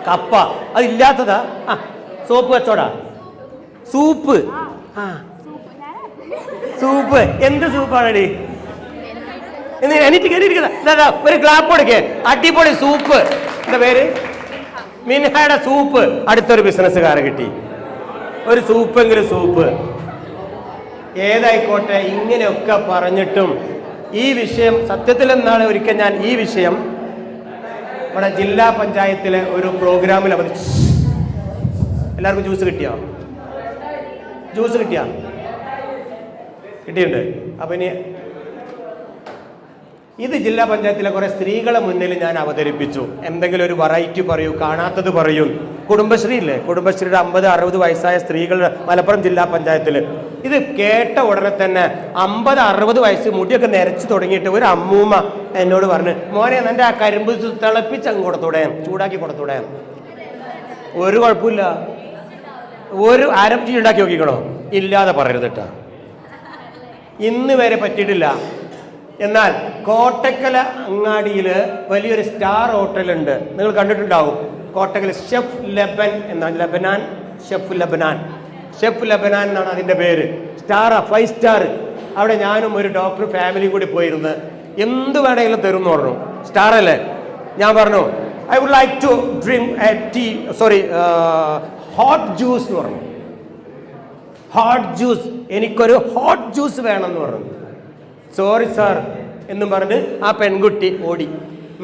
കപ്പ, അതില്ലാത്തതാ. സോപ്പ് കച്ചവടാ. സൂപ്പ്. സൂപ്പ് എന്ത് സൂപ്പാണടി? ഒരു ക്ലാപ്പ് കൊടുക്കേ. അടിപൊളി സൂപ്പ്. എന്താ പേര്? മിൻഹയുടെ സൂപ്പ്. അടുത്തൊരു ബിസിനസ്സുകാരെ കിട്ടി. ഒരു സൂപ്പെങ്കിലും സൂപ്പ്. ഏതായിക്കോട്ടെ, ഇങ്ങനെയൊക്കെ പറഞ്ഞിട്ടും ഈ വിഷയം സത്യത്തിൽ എന്നാണ് ഒരിക്കൽ ഞാൻ ഈ വിഷയം നമ്മുടെ ജില്ലാ പഞ്ചായത്തിലെ ഒരു പ്രോഗ്രാമിൽ അവതരിച്ചു. എല്ലാവർക്കും ജ്യൂസ് കിട്ടിയോ? ജ്യൂസ് കിട്ടിയിട്ടുണ്ട്. അപ്പം ഇനി ഇത് ജില്ലാ പഞ്ചായത്തിലെ കുറെ സ്ത്രീകളെ മുന്നിൽ ഞാൻ അവതരിപ്പിച്ചു. എന്തെങ്കിലും ഒരു വെറൈറ്റി പറയൂ, കാണാത്തത് പറയൂ. കുടുംബശ്രീ ഇല്ലേ, കുടുംബശ്രീയുടെ 50-60 വയസ്സായ സ്ത്രീകൾ മലപ്പുറം ജില്ലാ പഞ്ചായത്തിൽ. ഇത് കേട്ട ഉടനെ തന്നെ 50-60 വയസ്സ് മുടിയൊക്കെ നിരച്ച് തുടങ്ങിയിട്ട് ഒരു അമ്മൂമ്മ എന്നോട് പറഞ്ഞു, മോനെ എൻ്റെ ആ കരിമ്പ് തിളപ്പിച്ച് അങ്ങ് കൊടുത്തൂടെ, ചൂടാക്കി കൊടുത്തൂടെ. ഒരു കുഴപ്പമില്ല. ഒരു ആരംഭിച്ച് ഉണ്ടാക്കി നോക്കിക്കണോ? ഇല്ലാതെ പറയരുത് കേട്ടോ. ഇന്ന് വരെ പറ്റിയിട്ടില്ല. എന്നാൽ കോട്ടക്കല അങ്ങാടിയിൽ വലിയൊരു സ്റ്റാർ ഹോട്ടലുണ്ട്, നിങ്ങൾ കണ്ടിട്ടുണ്ടാവും. കോട്ടക്കൽ ഷെഫ് ലബൻ എന്നാണ്, ഷെഫ് ലബനാൻ എന്നാണ് അതിൻ്റെ പേര്. 5 സ്റ്റാർ. അവിടെ ഞാനും ഒരു ഡോക്ടർ ഫാമിലിയും കൂടി പോയിരുന്നു. എന്ത് വേണമെങ്കിലും തരും എന്ന് പറഞ്ഞു. സ്റ്റാർ അല്ലേ? ഞാൻ പറഞ്ഞു I would like to drink hot juice എന്ന് പറഞ്ഞു. ഹോട്ട് ജ്യൂസ്, എനിക്കൊരു ഹോട്ട് ജ്യൂസ് വേണമെന്ന് പറഞ്ഞു. സോറി സാർ എന്നും പറഞ്ഞ് ആ പെൺകുട്ടി ഓടി.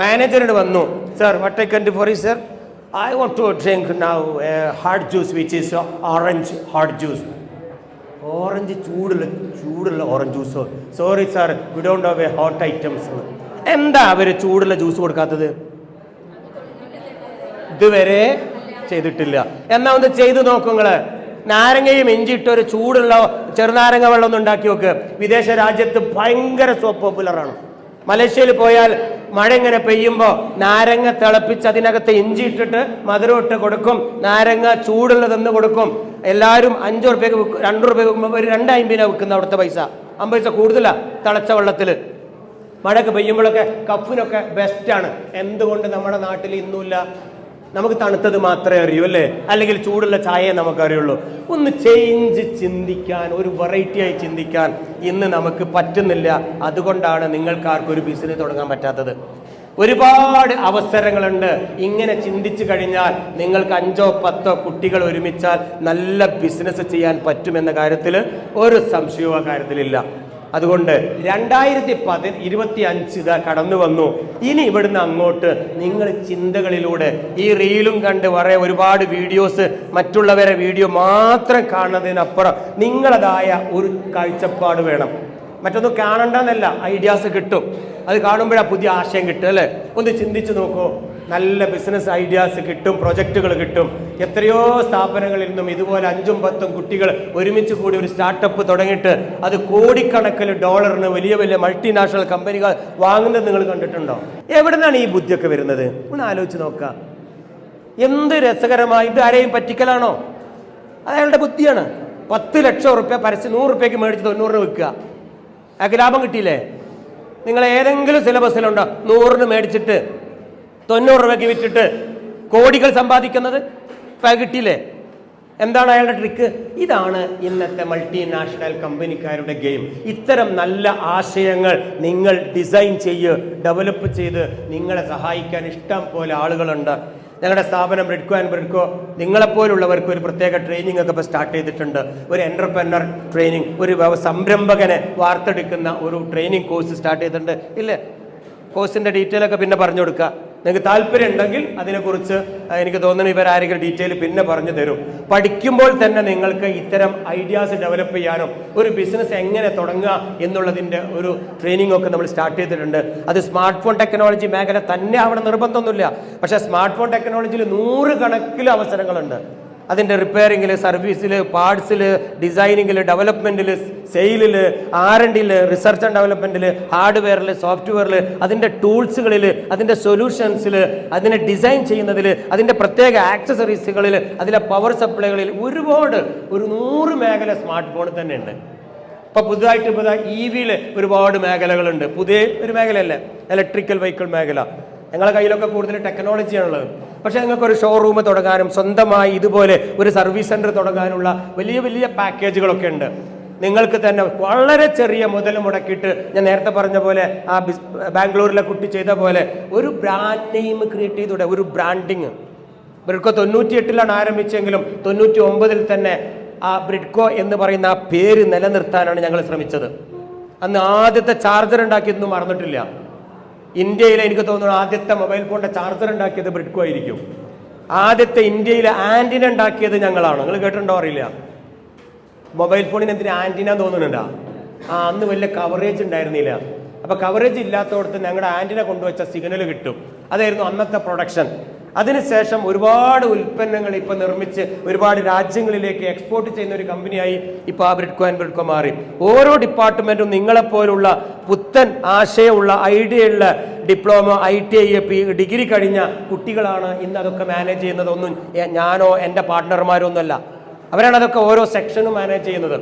മാനേജറിന് വന്നു, sir what I can do for you sir? I want to drink now hot juice which is orange hot juice. Orange ചൂടുള്ള ഓറഞ്ച് ജ്യൂസോ? Sorry sir, we don't have a hot items. എന്താ അവർ ചൂടുള്ള ജ്യൂസ് കൊടുക്കാത്തത്? ഇതുവരെ ചെയ്തിട്ടില്ല. എന്നാ ഒന്ന് ചെയ്തു നോക്കുങ്ങള്. നാരങ്ങയും ഇഞ്ചിയിട്ട് ഒരു ചൂടുള്ള ചെറുനാരങ്ങ വെള്ളം ഒന്ന് ഉണ്ടാക്കി നോക്ക്. വിദേശ രാജ്യത്ത് ഭയങ്കര പോപ്പുലറാണ്. മലേഷ്യയിൽ പോയാൽ മഴ ഇങ്ങനെ പെയ്യുമ്പോൾ നാരങ്ങ തിളപ്പിച്ച് അതിനകത്ത് ഇഞ്ചി ഇട്ടിട്ട് മധുരം ഇട്ട് കൊടുക്കും. നാരങ്ങ ചൂടുള്ളതെന്ന് കൊടുക്കും. എല്ലാവരും 5 റുപ്യക്ക് 2 റുപ്യ ഒരു 2.50 വിൽക്കുന്ന അവിടുത്തെ പൈസ. 50 പൈസ കൂടുതലാണ് തിളച്ച വെള്ളത്തിൽ. മഴയൊക്കെ പെയ്യുമ്പോഴൊക്കെ കഫിനൊക്കെ ബെസ്റ്റാണ്. എന്തുകൊണ്ട് നമ്മുടെ നാട്ടിൽ ഇന്നുമില്ല? നമുക്ക് തണുത്തത് മാത്രമേ അറിയൂ അല്ലേ? അല്ലെങ്കിൽ ചൂടുള്ള ചായയെ നമുക്കറിയുള്ളൂ. ഒന്ന് ചേഞ്ച് ചിന്തിക്കാൻ, ഒരു വെറൈറ്റി ആയി ചിന്തിക്കാൻ ഇന്ന് നമുക്ക് പറ്റുന്നില്ല. അതുകൊണ്ടാണ് നിങ്ങൾക്കാർക്കും ഒരു ബിസിനസ് തുടങ്ങാൻ പറ്റാത്തത്. ഒരുപാട് അവസരങ്ങളുണ്ട്. ഇങ്ങനെ ചിന്തിച്ചു കഴിഞ്ഞാൽ നിങ്ങൾക്ക് 5-10 കുട്ടികൾ ഒരുമിച്ചാൽ നല്ല ബിസിനസ് ചെയ്യാൻ പറ്റുമെന്ന കാര്യത്തിൽ ഒരു സംശയവും ആ കാര്യത്തിലില്ല. അതുകൊണ്ട് 2025 ഇതാ കടന്നു വന്നു. ഇനി ഇവിടുന്ന് അങ്ങോട്ട് നിങ്ങൾ ചിന്തകളിലൂടെ ഈ റീലും കണ്ട് ഒരുപാട് വീഡിയോസ്, മറ്റുള്ളവരെ വീഡിയോ മാത്രം കാണുന്നതിനപ്പുറം നിങ്ങളതായ ഒരു കാഴ്ചപ്പാട് വേണം. മറ്റൊന്നും കാണണ്ടെന്നല്ല, ഐഡിയാസ് കിട്ടും. അത് കാണുമ്പോഴാണ് പുതിയ ആശയം കിട്ടും അല്ലേ? ഒന്ന് ചിന്തിച്ചു നോക്കൂ. നല്ല ബിസിനസ് ഐഡിയാസ് കിട്ടും, പ്രൊജക്റ്റുകൾ കിട്ടും. എത്രയോ സ്ഥാപനങ്ങളിൽ നിന്നും ഇതുപോലെ 5-10 കുട്ടികൾ ഒരുമിച്ച് കൂടി ഒരു സ്റ്റാർട്ടപ്പ് തുടങ്ങിയിട്ട് അത് കോടിക്കണക്കിന് ഡോളറിന് വലിയ വലിയ മൾട്ടിനാഷണൽ കമ്പനികൾ വാങ്ങുന്നത് നിങ്ങൾ കണ്ടിട്ടുണ്ടോ? എവിടെ നിന്നാണ് ഈ ബുദ്ധിയൊക്കെ വരുന്നത്? ഒന്ന് ആലോചിച്ച് നോക്കാം. എന്ത് രസകരമായി. ഇത് ആരെയും പറ്റിക്കലാണോ? അയാളുടെ ബുദ്ധിയാണ്. 10 ലക്ഷം റുപ്യ പരസ്യം 100 റുപ്യക്ക് മേടിച്ച് 90 വിൽക്കുക. അയാൾക്ക് ലാഭം കിട്ടിയില്ലേ? നിങ്ങൾ ഏതെങ്കിലും സിലബസിലുണ്ടോ 100 മേടിച്ചിട്ട് 90 രൂപയ്ക്ക് വിറ്റിട്ട് കോടികൾ സമ്പാദിക്കുന്നത്? കിട്ടിയില്ലേ? എന്താണ് അയാളുടെ ട്രിക്ക്? ഇതാണ് ഇന്നത്തെ മൾട്ടിനാഷണൽ കമ്പനിക്കാരുടെ ഗെയിം. ഇത്തരം നല്ല ആശയങ്ങൾ നിങ്ങൾ ഡിസൈൻ ഡെവലപ്പ് ചെയ്ത് നിങ്ങളെ സഹായിക്കാൻ ഇഷ്ടം പോലെ ആളുകളുണ്ട്. ഞങ്ങളുടെ സ്ഥാപനം ബ്രെഡ്കോ നിങ്ങളെപ്പോലുള്ളവർക്ക് ഒരു പ്രത്യേക ട്രെയിനിങ് ഒക്കെ ഇപ്പോൾ സ്റ്റാർട്ട് ചെയ്തിട്ടുണ്ട്. ഒരു എൻ്റർപ്രനർ ട്രെയിനിങ്, ഒരു സംരംഭകനെ വാർത്തെടുക്കുന്ന ഒരു ട്രെയിനിങ് കോഴ്സ് സ്റ്റാർട്ട് ചെയ്തിട്ടുണ്ട്. ഇല്ലേ? കോഴ്സിൻ്റെ ഡീറ്റെയിൽ ഒക്കെ പിന്നെ പറഞ്ഞു കൊടുക്കുക. നിങ്ങൾക്ക് താല്പര്യം ഉണ്ടെങ്കിൽ അതിനെക്കുറിച്ച് എനിക്ക് തോന്നുന്നു ഇവരാരെങ്കിലും ഡീറ്റെയിൽ പിന്നെ പറഞ്ഞു തരും. പഠിക്കുമ്പോൾ തന്നെ നിങ്ങൾക്ക് ഇത്തരം ഐഡിയാസ് ഡെവലപ്പ് ചെയ്യാനും ഒരു ബിസിനസ് എങ്ങനെ തുടങ്ങുക എന്നുള്ളതിൻ്റെ ഒരു ട്രെയിനിങ് ഒക്കെ നമ്മൾ സ്റ്റാർട്ട് ചെയ്തിട്ടുണ്ട്. അത് സ്മാർട്ട് ഫോൺ ടെക്നോളജി മേഖല തന്നെ ആവണം നിർബന്ധമൊന്നുമില്ല. പക്ഷേ സ്മാർട്ട് ഫോൺ ടെക്നോളജിയിൽ 100 കണക്കിൽ അവസരങ്ങളുണ്ട്. അതിൻ്റെ റിപ്പയറിങ്ങിൽ, സർവീസിൽ, പാർട്സിൽ, ഡിസൈനിങ്ങിൽ, ഡെവലപ്മെൻറ്റിൽ, സെയിലിൽ, R&Dയിൽ, റിസർച്ച് ആൻഡ് ഡെവലപ്മെൻറ്റിൽ, ഹാർഡ്വെയറിൽ, സോഫ്റ്റ്വെയറിൽ, അതിൻ്റെ ടൂൾസുകളിൽ, അതിൻ്റെ സൊല്യൂഷൻസിൽ, അതിനെ ഡിസൈൻ ചെയ്യുന്നതിൽ, അതിൻ്റെ പ്രത്യേക ആക്സസറീസുകളിൽ, അതിലെ പവർ സപ്ലൈകളിൽ ഒരു 100 മേഖല സ്മാർട്ട് ഫോണിൽ തന്നെ ഉണ്ട്. ഇപ്പോൾ പുതുതായിട്ട് EVയിൽ ഒരുപാട് മേഖലകളുണ്ട്. പുതിയ ഒരു മേഖലയല്ലേ ഇലക്ട്രിക്കൽ വെഹിക്കിൾ മേഖല. ഞങ്ങളുടെ കയ്യിലൊക്കെ കൂടുതൽ ടെക്നോളജിയാണുള്ളത്. പക്ഷേ നിങ്ങൾക്കൊരു ഷോറൂം തുടങ്ങാനും സ്വന്തമായി ഇതുപോലെ ഒരു സർവീസ് സെൻറ്റർ തുടങ്ങാനുള്ള വലിയ വലിയ പാക്കേജുകളൊക്കെ ഉണ്ട്. നിങ്ങൾക്ക് തന്നെ വളരെ ചെറിയ മുതൽ മുടക്കിയിട്ട് ഞാൻ നേരത്തെ പറഞ്ഞ പോലെ ആ ബാംഗ്ലൂരിലെ കുട്ടി ചെയ്ത പോലെ ഒരു ബ്രാൻഡ് നെയിം ക്രിയേറ്റ് ചെയ്തൂടെ, ഒരു ബ്രാൻഡിങ്. ബ്രിഡ്കോ 98 ആരംഭിച്ചെങ്കിലും 99 തന്നെ ആ ബ്രിഡ്കോ എന്ന് പറയുന്ന ആ പേര് നിലനിർത്താനാണ് ഞങ്ങൾ ശ്രമിച്ചത്. അന്ന് ആദ്യത്തെ ചാർജർ ഉണ്ടാക്കിയതൊന്നും മറന്നിട്ടില്ല. ഇന്ത്യയിലെ എനിക്ക് തോന്നുന്നു ആദ്യത്തെ മൊബൈൽ ഫോണിന്റെ ചാർജർ ഉണ്ടാക്കിയത് ബ്രിഡ്കോ ആയിരിക്കും. ആദ്യത്തെ ഇന്ത്യയിലെ ആന്റിന ഉണ്ടാക്കിയത് ഞങ്ങളാണ്. നിങ്ങൾ കേട്ടിട്ടുണ്ടോ അറിയില്ല. മൊബൈൽ ഫോണിന് എന്തിനാ ആന്റിന തോന്നുന്നുണ്ടാ? അന്ന് വലിയ കവറേജ് ഉണ്ടായിരുന്നില്ല. അപ്പൊ കവറേജ് ഇല്ലാത്തടത്ത് ഞങ്ങളുടെ ആന്റിന കൊണ്ടുവച്ച സിഗ്നൽ കിട്ടും. അതായിരുന്നു അന്നത്തെ പ്രൊഡക്ഷൻ. അതിനുശേഷം ഒരുപാട് ഉൽപ്പന്നങ്ങൾ ഇപ്പൊ നിർമ്മിച്ച് ഒരുപാട് രാജ്യങ്ങളിലേക്ക് എക്സ്പോർട്ട് ചെയ്യുന്ന ഒരു കമ്പനിയായി ഇപ്പൊ ആ ബ്രിഡ്കോ ആൻഡ് ബ്രിഡ്കോ മാറി. ഓരോ ഡിപ്പാർട്ട്മെന്റും നിങ്ങളെപ്പോലുള്ള പുത്തൻ ആശയമുള്ള ഐഡിയയുള്ള ഡിപ്ലോമ ITI ഡിഗ്രി കഴിഞ്ഞ കുട്ടികളാണ് ഇന്ന് അതൊക്കെ മാനേജ് ചെയ്യുന്നത്. ഒന്നും ഞാനോ എൻ്റെ പാർട്ട്ണർമാരോ ഒന്നുമല്ല, അവരാണ് അതൊക്കെ ഓരോ സെക്ഷനും മാനേജ് ചെയ്യുന്നത്.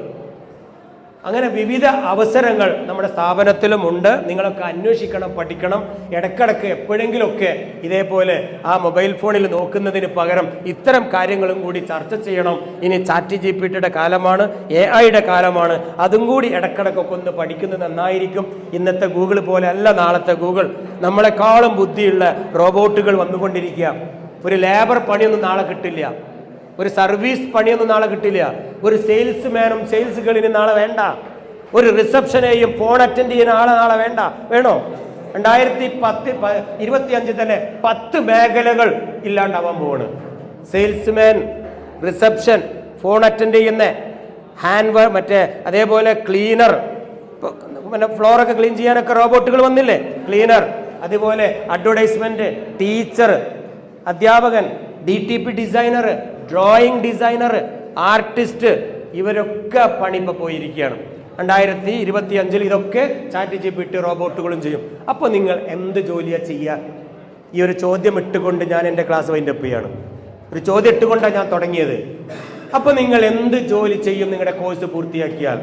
അങ്ങനെ വിവിധ അവസരങ്ങൾ നമ്മുടെ സ്ഥാപനത്തിലും ഉണ്ട്. നിങ്ങളൊക്കെ അന്വേഷിക്കണം, പഠിക്കണം. ഇടക്കിടക്ക് എപ്പോഴെങ്കിലുമൊക്കെ ഇതേപോലെ ആ മൊബൈൽ ഫോണിൽ നോക്കുന്നതിന് പകരം ഇത്തരം കാര്യങ്ങളും കൂടി ചർച്ച ചെയ്യണം. ഇനി ChatGPT കാലമാണ്, AI കാലമാണ്. അതും കൂടി ഇടക്കിടക്കൊക്കെ ഒന്ന് പഠിക്കുന്നത് നന്നായിരിക്കും. ഇന്നത്തെ ഗൂഗിൾ പോലെ അല്ല നാളത്തെ ഗൂഗിൾ. നമ്മളെക്കാളും ബുദ്ധിയുള്ള റോബോട്ടുകൾ വന്നുകൊണ്ടിരിക്കുക. ഒരു ലേബർ പണിയൊന്നും നാളെ കിട്ടില്ല. ഒരു സർവീസ് പണിയൊന്നും നാളെ കിട്ടില്ല. ഒരു സെയിൽസ്മാനും സെയിൽസ് ഗേളിനും നാളെ വേണ്ട. ഒരു റിസപ്ഷനെയും ഫോൺ അറ്റൻഡ് ചെയ്യുന്ന ആളെ നാളെ വേണ്ട. വേണോ? 2025 തന്നെ 10 മേഖലകൾ ഇല്ലാണ്ടാവാൻ പോവാണ്. സെയിൽസ്മാൻ, റിസപ്ഷൻ, ഫോൺ അറ്റൻഡ് ചെയ്യുന്ന, ഹാൻഡ് മറ്റേ അതേപോലെ ക്ലീനർ, പിന്നെ ഫ്ലോറൊക്കെ ക്ലീൻ ചെയ്യാനൊക്കെ റോബോട്ടുകൾ വന്നില്ലേ, ക്ലീനർ. അതുപോലെ അഡ്വർടൈസ്മെന്റ്, ടീച്ചർ, അധ്യാപകൻ, DTP designer, drawing designer, artist, ഇവരൊക്കെ പണി ഇപ്പോൾ പോയിരിക്കുകയാണ്. 2025 ഇതൊക്കെ ChatGPT റോബോട്ടുകളും ചെയ്യും. അപ്പോൾ നിങ്ങൾ എന്ത് ജോലിയാണ് ചെയ്യുക? ഈ ഒരു ചോദ്യം ഇട്ടുകൊണ്ട് ഞാൻ എൻ്റെ ക്ലാസ് വൈൻഡപ്പ് ചെയ്യാണ്. ഒരു ചോദ്യം ഇട്ടുകൊണ്ടാണ് ഞാൻ തുടങ്ങിയത്. അപ്പോൾ നിങ്ങൾ എന്ത് ജോലി ചെയ്യും നിങ്ങളുടെ കോഴ്സ് പൂർത്തിയാക്കിയാൽ?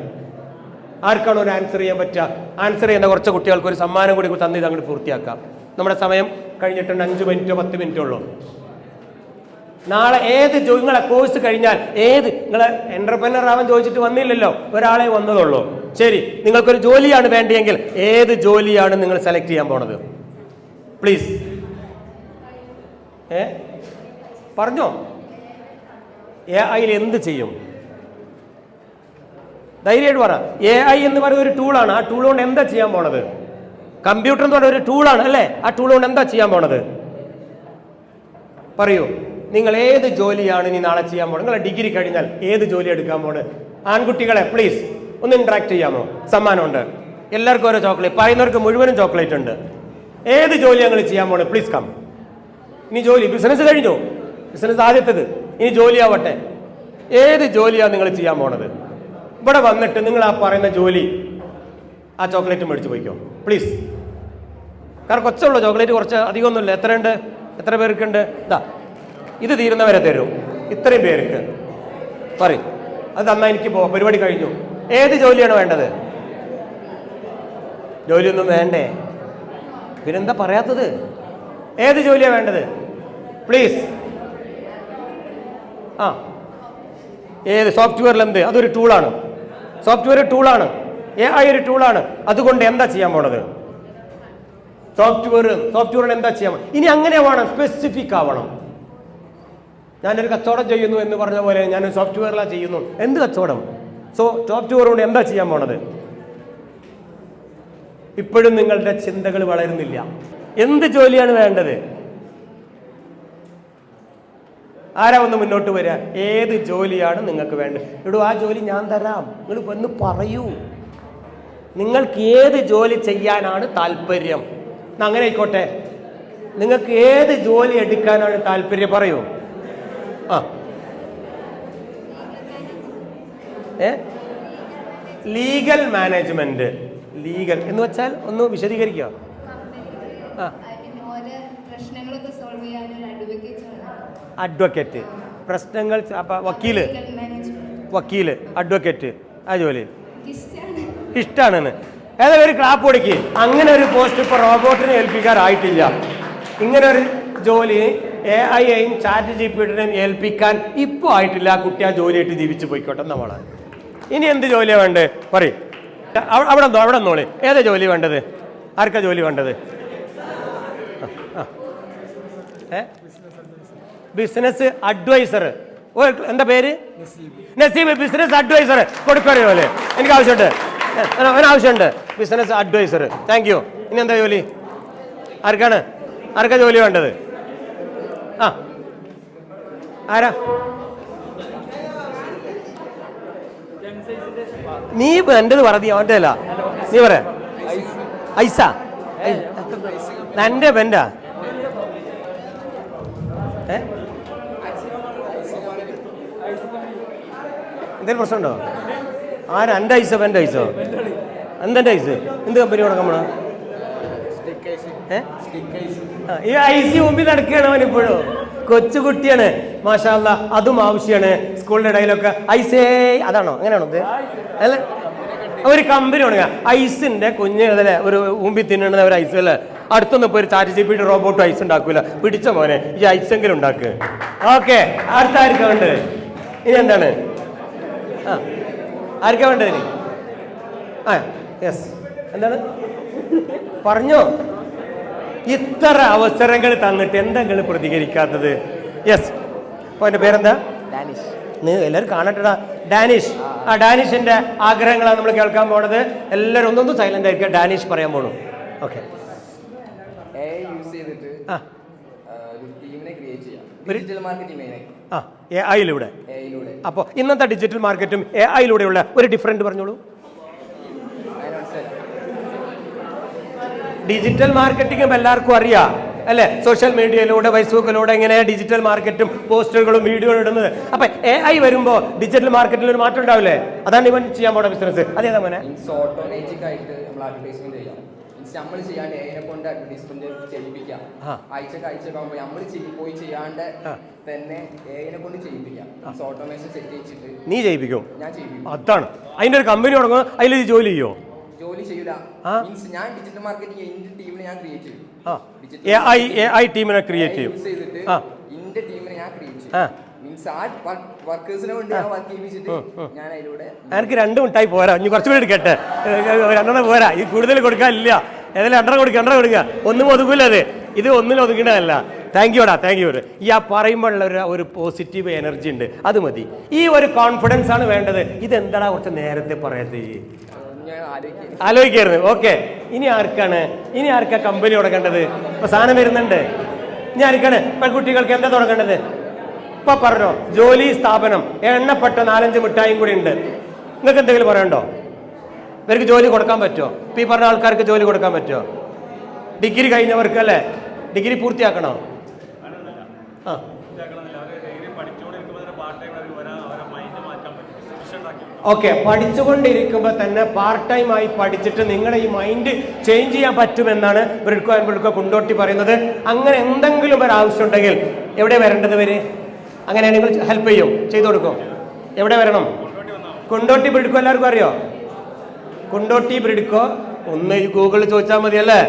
ആർക്കാണ് ഒരു ആൻസർ ചെയ്യാൻ പറ്റുക? ആൻസർ ചെയ്യുന്ന കുറച്ച് കുട്ടികൾക്ക് ഒരു സമ്മാനം കൂടി തന്നിത് അങ്ങോട്ട് പൂർത്തിയാക്കാം. നമ്മുടെ സമയം കഴിഞ്ഞിട്ടുണ്ട്. 5 മിനിറ്റോ 10 മിനിറ്റോ ഉള്ളൂ. നാളെ നിങ്ങളെ കോഴ്സ് കഴിഞ്ഞാൽ നിങ്ങൾ എന്റർപ്രനർ ആവാൻ ചോദിച്ചിട്ട് വന്നില്ലല്ലോ, ഒരാളെ വന്നതുള്ളൂ. ശരി, നിങ്ങൾക്കൊരു ജോലിയാണ് വേണ്ടിയെങ്കിൽ ഏത് ജോലിയാണ് നിങ്ങൾ സെലക്ട് ചെയ്യാൻ പോണത്? പ്ലീസ് പറഞ്ഞോ. AI എന്ത് ചെയ്യും? ധൈര്യമായിട്ട് പറ. AI എന്ന് പറയുന്ന ഒരു ടൂളാണ്. ആ ടൂൾ കൊണ്ട് എന്താ ചെയ്യാൻ പോണത്? കമ്പ്യൂട്ടർ എന്ന് പറയുന്ന ഒരു ടൂളാണ് അല്ലേ? ആ ടൂൾ കൊണ്ട് എന്താ ചെയ്യാൻ പോണത്? പറയൂ. നിങ്ങൾ ഏത് ജോലിയാണ് ഇനി നാളെ ചെയ്യാൻ പോകുന്നത്? നിങ്ങളെ ഡിഗ്രി കഴിഞ്ഞാൽ ഏത് ജോലി എടുക്കാൻ പോകുന്നത്? ആൺകുട്ടികളെ പ്ലീസ് ഒന്ന് ഇന്ററാക്ട് ചെയ്യാമോ? സമ്മാനമുണ്ട്. എല്ലാവർക്കും ഓരോ ചോക്ലേറ്റ്, പറയുന്നവർക്ക് മുഴുവനും ചോക്ലേറ്റ് ഉണ്ട്. ഏത് ജോലി ഞങ്ങൾ ചെയ്യാൻ പോകുന്നത്? Please come. ഇനി ജോലി, ബിസിനസ് കഴിഞ്ഞു, ബിസിനസ് ആദ്യത്തേത്, ഇനി ജോലി ആവട്ടെ. ഏത് ജോലിയാണ് നിങ്ങൾ ചെയ്യാൻ പോണത്? ഇവിടെ വന്നിട്ട് നിങ്ങൾ ആ പറയുന്ന ജോലി, ആ ചോക്ലേറ്റ് മേടിച്ച് പോയിക്കോ പ്ലീസ്. കാരണം കൊച്ചുള്ള ചോക്ലേറ്റ്, കുറച്ച് അധികമൊന്നുമില്ല. എത്രയുണ്ട്? എത്ര പേർക്കുണ്ട്? ഇതാ, ഇത് തീരുന്നവരെ തരും. ഇത്രയും പേർക്ക് പറയും. അത് തന്നാൽ എനിക്ക് പോവാം, പരിപാടി കഴിഞ്ഞു. ഏത് ജോലിയാണ് വേണ്ടത്? ജോലിയൊന്നും വേണ്ടേ? പിന്നെന്താ പറയാത്തത്? ഏത് ജോലിയാണ് വേണ്ടത്? പ്ലീസ്. ഏത് സോഫ്റ്റ്വെയറിൽ എന്ത്? അതൊരു ടൂളാണ്. സോഫ്റ്റ്വെയർ ടൂളാണ്. AI ഒരു ടൂളാണ്. അതുകൊണ്ട് എന്താ ചെയ്യാൻ പോണത്? സോഫ്റ്റ്വെയറിന് എന്താ ചെയ്യാൻ? ഇനി അങ്ങനെ വേണം, സ്പെസിഫിക് ആവണം. ഞാനൊരു കച്ചവടം ചെയ്യുന്നു എന്ന് പറഞ്ഞ പോലെ ഞാനൊരു സോഫ്റ്റ്വെയറിലാണ് ചെയ്യുന്നു. എന്ത് കച്ചവടം? സോഫ്റ്റ്വെയർ കൊണ്ട് എന്താ ചെയ്യാൻ പോണത്? ഇപ്പോഴും നിങ്ങളുടെ ചിന്തകൾ വളരുന്നില്ല. എന്ത് ജോലിയാണ് വേണ്ടത്? ആരാ ഒന്ന് മുന്നോട്ട് വരിക? ഏത് ജോലിയാണ് നിങ്ങൾക്ക് വേണ്ടത്? ഇവിടെ ആ ജോലി ഞാൻ തരാം, നിങ്ങൾ വന്ന് പറയൂ. നിങ്ങൾക്ക് ഏത് ജോലി ചെയ്യാനാണ് താല്പര്യം? അങ്ങനെ ആയിക്കോട്ടെ. നിങ്ങൾക്ക് ഏത് ജോലി എടുക്കാനാണ് താല്പര്യം? പറയൂ. Legal management. ലീഗൽ എന്ന് വെച്ചാൽ ഒന്ന് വിശദീകരിക്കുക. അഡ്വക്കേറ്റ്, പ്രശ്നങ്ങൾ, വക്കീല്, അഡ്വക്കേറ്റ്, ആ ജോലി ഇഷ്ടമാണെന്ന് ഏതായാലും ഒരു ക്ലാപ്പ് കൊടുക്കി. അങ്ങനെ ഒരു പോസ്റ്റ് ഇപ്പൊ റോബോട്ടിനെ ഏൽപ്പിക്കാറായിട്ടില്ല. ഇങ്ങനെ ഒരു ജോലി AI-യും ChatGPT-യും ഏൽപ്പിക്കാൻ ഇപ്പോൾ ആയിട്ടില്ല. ആ കുട്ടി ആ ജോലിയായിട്ട് ജീവിച്ചു പോയിക്കോട്ടെ നമ്മളാണ്. ഇനി എന്ത് ജോലിയാണ് വേണ്ടത് പറയും. അവിടെ നോളി ഏതാ ജോലി വേണ്ടത്? ആർക്കാ ജോലി വേണ്ടത്? Business adviser. എന്താ പേര്? നസീബ്. ബിസിനസ് അഡ്വൈസർ കൊടുക്കറിയോ അല്ലേ? എനിക്ക് ആവശ്യമുണ്ട്, അവനാവശ്യമുണ്ട് ബിസിനസ് അഡ്വൈസർ. Thank you. ഇനി എന്താ ജോലി? ആർക്കാ ജോലി വേണ്ടത്? ആരാ? നീ എന്റേത് പറഞ്ഞ അവൻ്റെ അല്ല, നീ പറ. ഐസ എന്റെ ബെൻഡാ? എന്തെങ്കിലും പ്രശ്നമുണ്ടോ? ആരാ? എൻ്റെ ഐസോ എൻ്റെ ഐസോ? എന്തെൻ്റെ ഐസ്? എന്ത് കമ്പനി തുടങ്ങാൻ പോണോ? ഈ ഐസി മുമ്പിൽ നടക്കുകയാണ് അവൻ ഇപ്പോഴും. കൊച്ചുകുട്ടിയാണ്, മാഷാ അല്ലാ. അതും ആവശ്യമാണ് സ്കൂളിന്റെ ഇടയിലൊക്കെ. ഐസേ അതാണോ? അങ്ങനെയാണോ ഇത്? അല്ല, ഒരു കമ്പനി തുടങ്ങുക ഐസിന്റെ കുഞ്ഞ് അതല്ലേ, ഒരു മുമ്പിൽ തിന്നണ ഒരു ഐസ് അല്ലേ. അടുത്തൊന്നും ഇപ്പോൾ ഒരു ChatGPT റോബോട്ടും ഐസ് ഉണ്ടാക്കൂല. പിടിച്ച മോനെ ഈ ഐസെങ്കിലും ഉണ്ടാക്കുക. ഓക്കെ, അടുത്ത ആർക്കാ വേണ്ടത്? ഇനി എന്താണ്? ആർക്കാ വേണ്ടത് ഇനി? യെസ്, എന്താണ് പറഞ്ഞോ? ഇത്ര അവസരങ്ങൾ തന്നിട്ട് എന്തെങ്കിലും പ്രതികരിക്കാത്തത്? യെസ്, അപ്പോൾ എൻ്റെ പേരെന്താ? നീ എല്ലാവരും കാണട്ടടാ. ഡാനിഷ്. ഡാനിഷിന്റെ ആഗ്രഹങ്ങളാണ് നമ്മൾ കേൾക്കാൻ പോണത്. എല്ലാവരും ഒന്നൊന്നും സൈലന്റ് ആയിരിക്കും. ഡാനിഷ് പറയാൻ പോണു. ഓക്കെ. AI-യിലൂടെ. അപ്പോൾ ഇന്നത്തെ ഡിജിറ്റൽ മാർക്കറ്റും AI-യിലൂടെയുള്ള ഒരു ഡിഫറൻറ്റ് പറഞ്ഞോളൂ. ഡിജിറ്റൽ മാർക്കറ്റിംഗും എല്ലാവർക്കും അറിയാം അല്ലേ? സോഷ്യൽ മീഡിയയിലൂടെ, ഫേസ്ബുക്കിലൂടെ ഇങ്ങനെ ഡിജിറ്റൽ മാർക്കറ്റും പോസ്റ്ററുകളും വീഡിയോകളും ഇടുന്നത്. അപ്പൊ AI വരുമ്പോ ഡിജിറ്റൽ മാർക്കറ്റിൽ ഒരു മാറ്റം ഉണ്ടാവില്ലേ? അതാണ് ഇവൻ ചെയ്യാൻ പോണ ബിസിനസ്. അതേതാ മോനെ? നമ്മൾ ചെയ്യാണ്ട് AI കൊണ്ട് അഡ്വർടൈസ്മെന്റ് ചെയ്യിപ്പിക്കാം. ആഴ്ചക്കാകുമ്പോൾ നമ്മൾ പോയി ചെയ്യാണ്ട് തന്നെ AI കൊണ്ട് ചെയ്യിപ്പിക്കാം. ഓട്ടോമേഷൻ സെറ്റ് ചെയ്യിച്ചിട്ട് നീ ചെയ്യിപ്പിക്കും? ഞാൻ ചെയ്യിപ്പിക്കും. അതാണ് അതിന്റെ ഒരു കമ്പനി തുടങ്ങുക. അതിൽ ജോലി ചെയ്യോ? ജോലി ചെയ്യൂല. മീൻസ് ഞാൻ ഡിജിറ്റൽ മാർക്കറ്റിംഗ് എന്റെ ടീമിനെ ഞാൻ ക്രിയേറ്റ് ചെയ്യും. AI ടീമിനെ ക്രിയേറ്റ് ചെയ്യും. എന്റെ ടീമിനെ ഞാൻ ക്രിയേറ്റ് ചെയ്യും. മീൻസ് ആ വർക്കേഴ്സിനെ കൊണ്ട് ഞാൻ വർക്ക് ചെയ്യിപ്പിച്ചിട്ട് ഞാൻ അതിലൂടെ. എനിക്ക് 2 മിനിറ്റായി പോരാ, ഇനി കുറച്ചുകൂടി എടുക്കട്ടെ. 2 പോരാ, ഇത് കൂടുതൽ കൊടുക്കാനില്ല. ഏതായാലും 2 കൊടുക്കുക. ഒന്നും ഒതുക്കില്ല. ഇത് ഒന്നിലും ഒതുക്കണതല്ല. താങ്ക് യുടാ, താങ്ക് യു. ഈ പറയുമ്പോഴുള്ള ഒരു പോസിറ്റീവ് എനർജി ഉണ്ട്, അത് മതി. ഈ ഒരു കോൺഫിഡൻസ് ആണ് വേണ്ടത്. ഇതെന്താടാ കുറച്ച് നേരത്തെ പറയത്തേ? ആലോചിക്കായിരുന്നു. ഓക്കെ, ഇനി ആർക്കാ കമ്പനി തുടങ്ങേണ്ടത്? ഇപ്പൊ സാധനം വരുന്നുണ്ട്. ഇനി ആർക്കാണ് പെൺകുട്ടികൾക്ക് എന്താ തുടങ്ങേണ്ടത്? ഇപ്പൊ പറഞ്ഞോ, ജോലി, സ്ഥാപനം, എണ്ണപ്പെട്ട 4-5 മിഠായും കൂടി ഉണ്ട്. നിങ്ങൾക്ക് എന്തെങ്കിലും പറയണ്ടോ? ഇവർക്ക് ജോലി കൊടുക്കാൻ പറ്റുമോ? ഇപ്പൊ ഈ പറഞ്ഞ ആൾക്കാർക്ക് ജോലി കൊടുക്കാൻ പറ്റുമോ? ഡിഗ്രി കഴിഞ്ഞവർക്ക് അല്ലേ? ഡിഗ്രി പൂർത്തിയാക്കണോ? ഓക്കെ, പഠിച്ചുകൊണ്ടിരിക്കുമ്പോൾ തന്നെ പാർട്ട് ടൈം ആയി പഠിച്ചിട്ട് നിങ്ങളുടെ ഈ മൈൻഡ് ചേഞ്ച് ചെയ്യാൻ പറ്റുമെന്നാണ് ബ്രിഡ്കോ കുണ്ടോട്ടി പറയുന്നത്. അങ്ങനെ എന്തെങ്കിലും ഒരു ആവശ്യം ഉണ്ടെങ്കിൽ എവിടെ വരേണ്ടത്? അങ്ങനെ നിങ്ങൾ ഹെൽപ്പ് ചെയ്തു കൊടുക്കും. എവിടെ വരണം? കുണ്ടോട്ടി ബ്രിഡ്കോ എല്ലാവർക്കും അറിയോ? കുണ്ടോട്ടി ബ്രിഡ്കോ ഒന്ന് ഗൂഗിളിൽ ചോദിച്ചാൽ മതി അല്ലേ?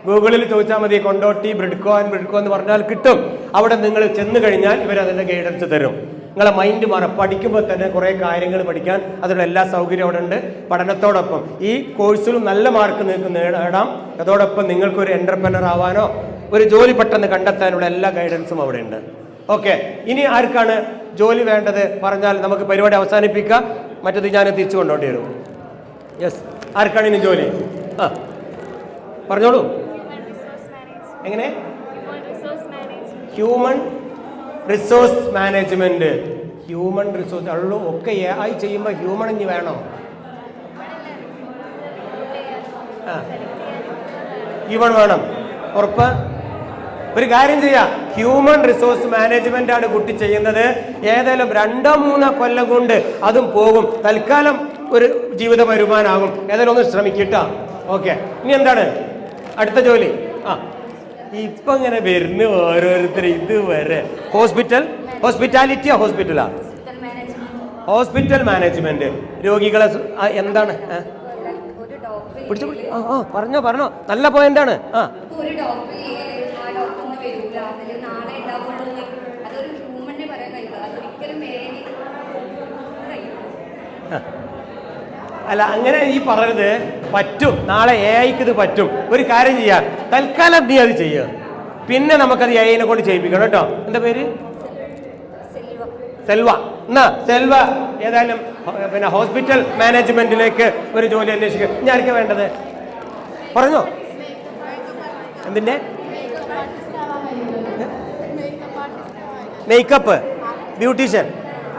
ഗൂഗിളിൽ ചോദിച്ചാൽ മതി കൊണ്ടോട്ടി ബ്രിഡ്കോ എന്ന് പറഞ്ഞാൽ കിട്ടും. അവിടെ നിങ്ങൾ ചെന്ന് കഴിഞ്ഞാൽ ഇവരതിൻ്റെ ഗൈഡൻസ് തരും. നിങ്ങളെ മൈൻഡ് മാറും. പഠിക്കുമ്പോൾ തന്നെ കുറേ കാര്യങ്ങൾ പഠിക്കാൻ അതിനുള്ള എല്ലാ സൗകര്യവും അവിടെ ഉണ്ട്. പഠനത്തോടൊപ്പം ഈ കോഴ്സിലും നല്ല മാർക്ക് നിങ്ങൾക്ക് നേടാം. അതോടൊപ്പം നിങ്ങൾക്കൊരു എൻ്റർപ്രനർ ആവാനോ ഒരു ജോലി പെട്ടെന്ന് കണ്ടെത്താനുള്ള എല്ലാ ഗൈഡൻസും അവിടെ ഉണ്ട്. ഓക്കെ, ഇനി ആർക്കാണ് ജോലി വേണ്ടത് പറഞ്ഞാൽ നമുക്ക് പരിപാടി അവസാനിപ്പിക്കാം. മറ്റത് ഞാൻ തിരിച്ചു കൊണ്ടോണ്ടി വരും. യെസ്, ആർക്കാണ് ഇനി ജോലി? പറഞ്ഞോളൂ. എങ്ങനെ? Human resource management. Human resource ഉള്ളൂ. ഒക്കെ AI ചെയ്യുമ്പോൾ ഹ്യൂമൻ ഇനി വേണോ? ഹ്യൂമൻ വേണം, ഉറപ്പ്. ഒരു കാര്യം ചെയ്യാം, ഹ്യൂമൻ റിസോഴ്സ് മാനേജ്മെന്റ് ആണ് കുട്ടി ചെയ്യുന്നത്. ഏതായാലും 2-3 കൊല്ലം കൊണ്ട് അതും പോകും. തൽക്കാലം ഒരു ജീവിത വരുമാനമാകും. ഏതായാലും ഒന്ന് ശ്രമിക്കട്ടോ. ഓക്കെ, ഇനി എന്താണ് അടുത്ത ജോലി? ഇപ്പൊ ഇങ്ങനെ വരുന്നു ഓരോരുത്തർ. ഇതുവരെ ഹോസ്പിറ്റാലിറ്റിയാ? ഹോസ്പിറ്റലാ? Hospital management. രോഗികളെ എന്താണ്? പറഞ്ഞോ, നല്ല പോയിന്റാണ്. അല്ല അങ്ങനെ ഈ പറയരുത്. പറ്റും, നാളെ AI-ക്ക് ഇത് പറ്റും. ഒരു കാര്യം ചെയ്യാം, തൽക്കാലം നീ അത് ചെയ്യുക, പിന്നെ നമുക്കത് AI-നെ കൊണ്ട് ചെയ്യിപ്പിക്കണം കേട്ടോ. എന്താ പേര്? സെൽവ. എന്നാ സെൽവ ഏതായാലും പിന്നെ ഹോസ്പിറ്റൽ മാനേജ്മെന്റിലേക്ക് ഒരു ജോലി അന്വേഷിക്കുക. ഞാൻ ആർക്കാ വേണ്ടത് പറഞ്ഞോ? എന്തിന്റെ മേക്കപ്പ്, ബ്യൂട്ടീഷ്യൻ,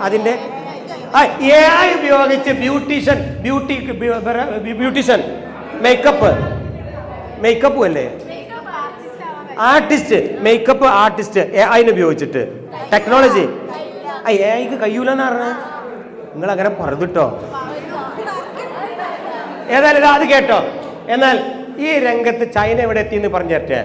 അതിന്റെ AI ഉപയോഗിച്ച് ബ്യൂട്ടീഷ്യൻ മേക്കപ്പ് അല്ലേ? ആർട്ടിസ്റ്റ്, മേക്കപ്പ് ആർട്ടിസ്റ്റ് AI-നെ ഉപയോഗിച്ചിട്ട്. ടെക്നോളജി AI-ക്ക് കഴിയൂലെന്ന് പറഞ്ഞത് നിങ്ങൾ അങ്ങനെ പറഞ്ഞിട്ടോ. ഏതായാലും അത് കേട്ടോ. എന്നാൽ ഈ രംഗത്ത് ചൈന എവിടെ എത്തിയെന്ന് പറഞ്ഞു തരട്ടെ.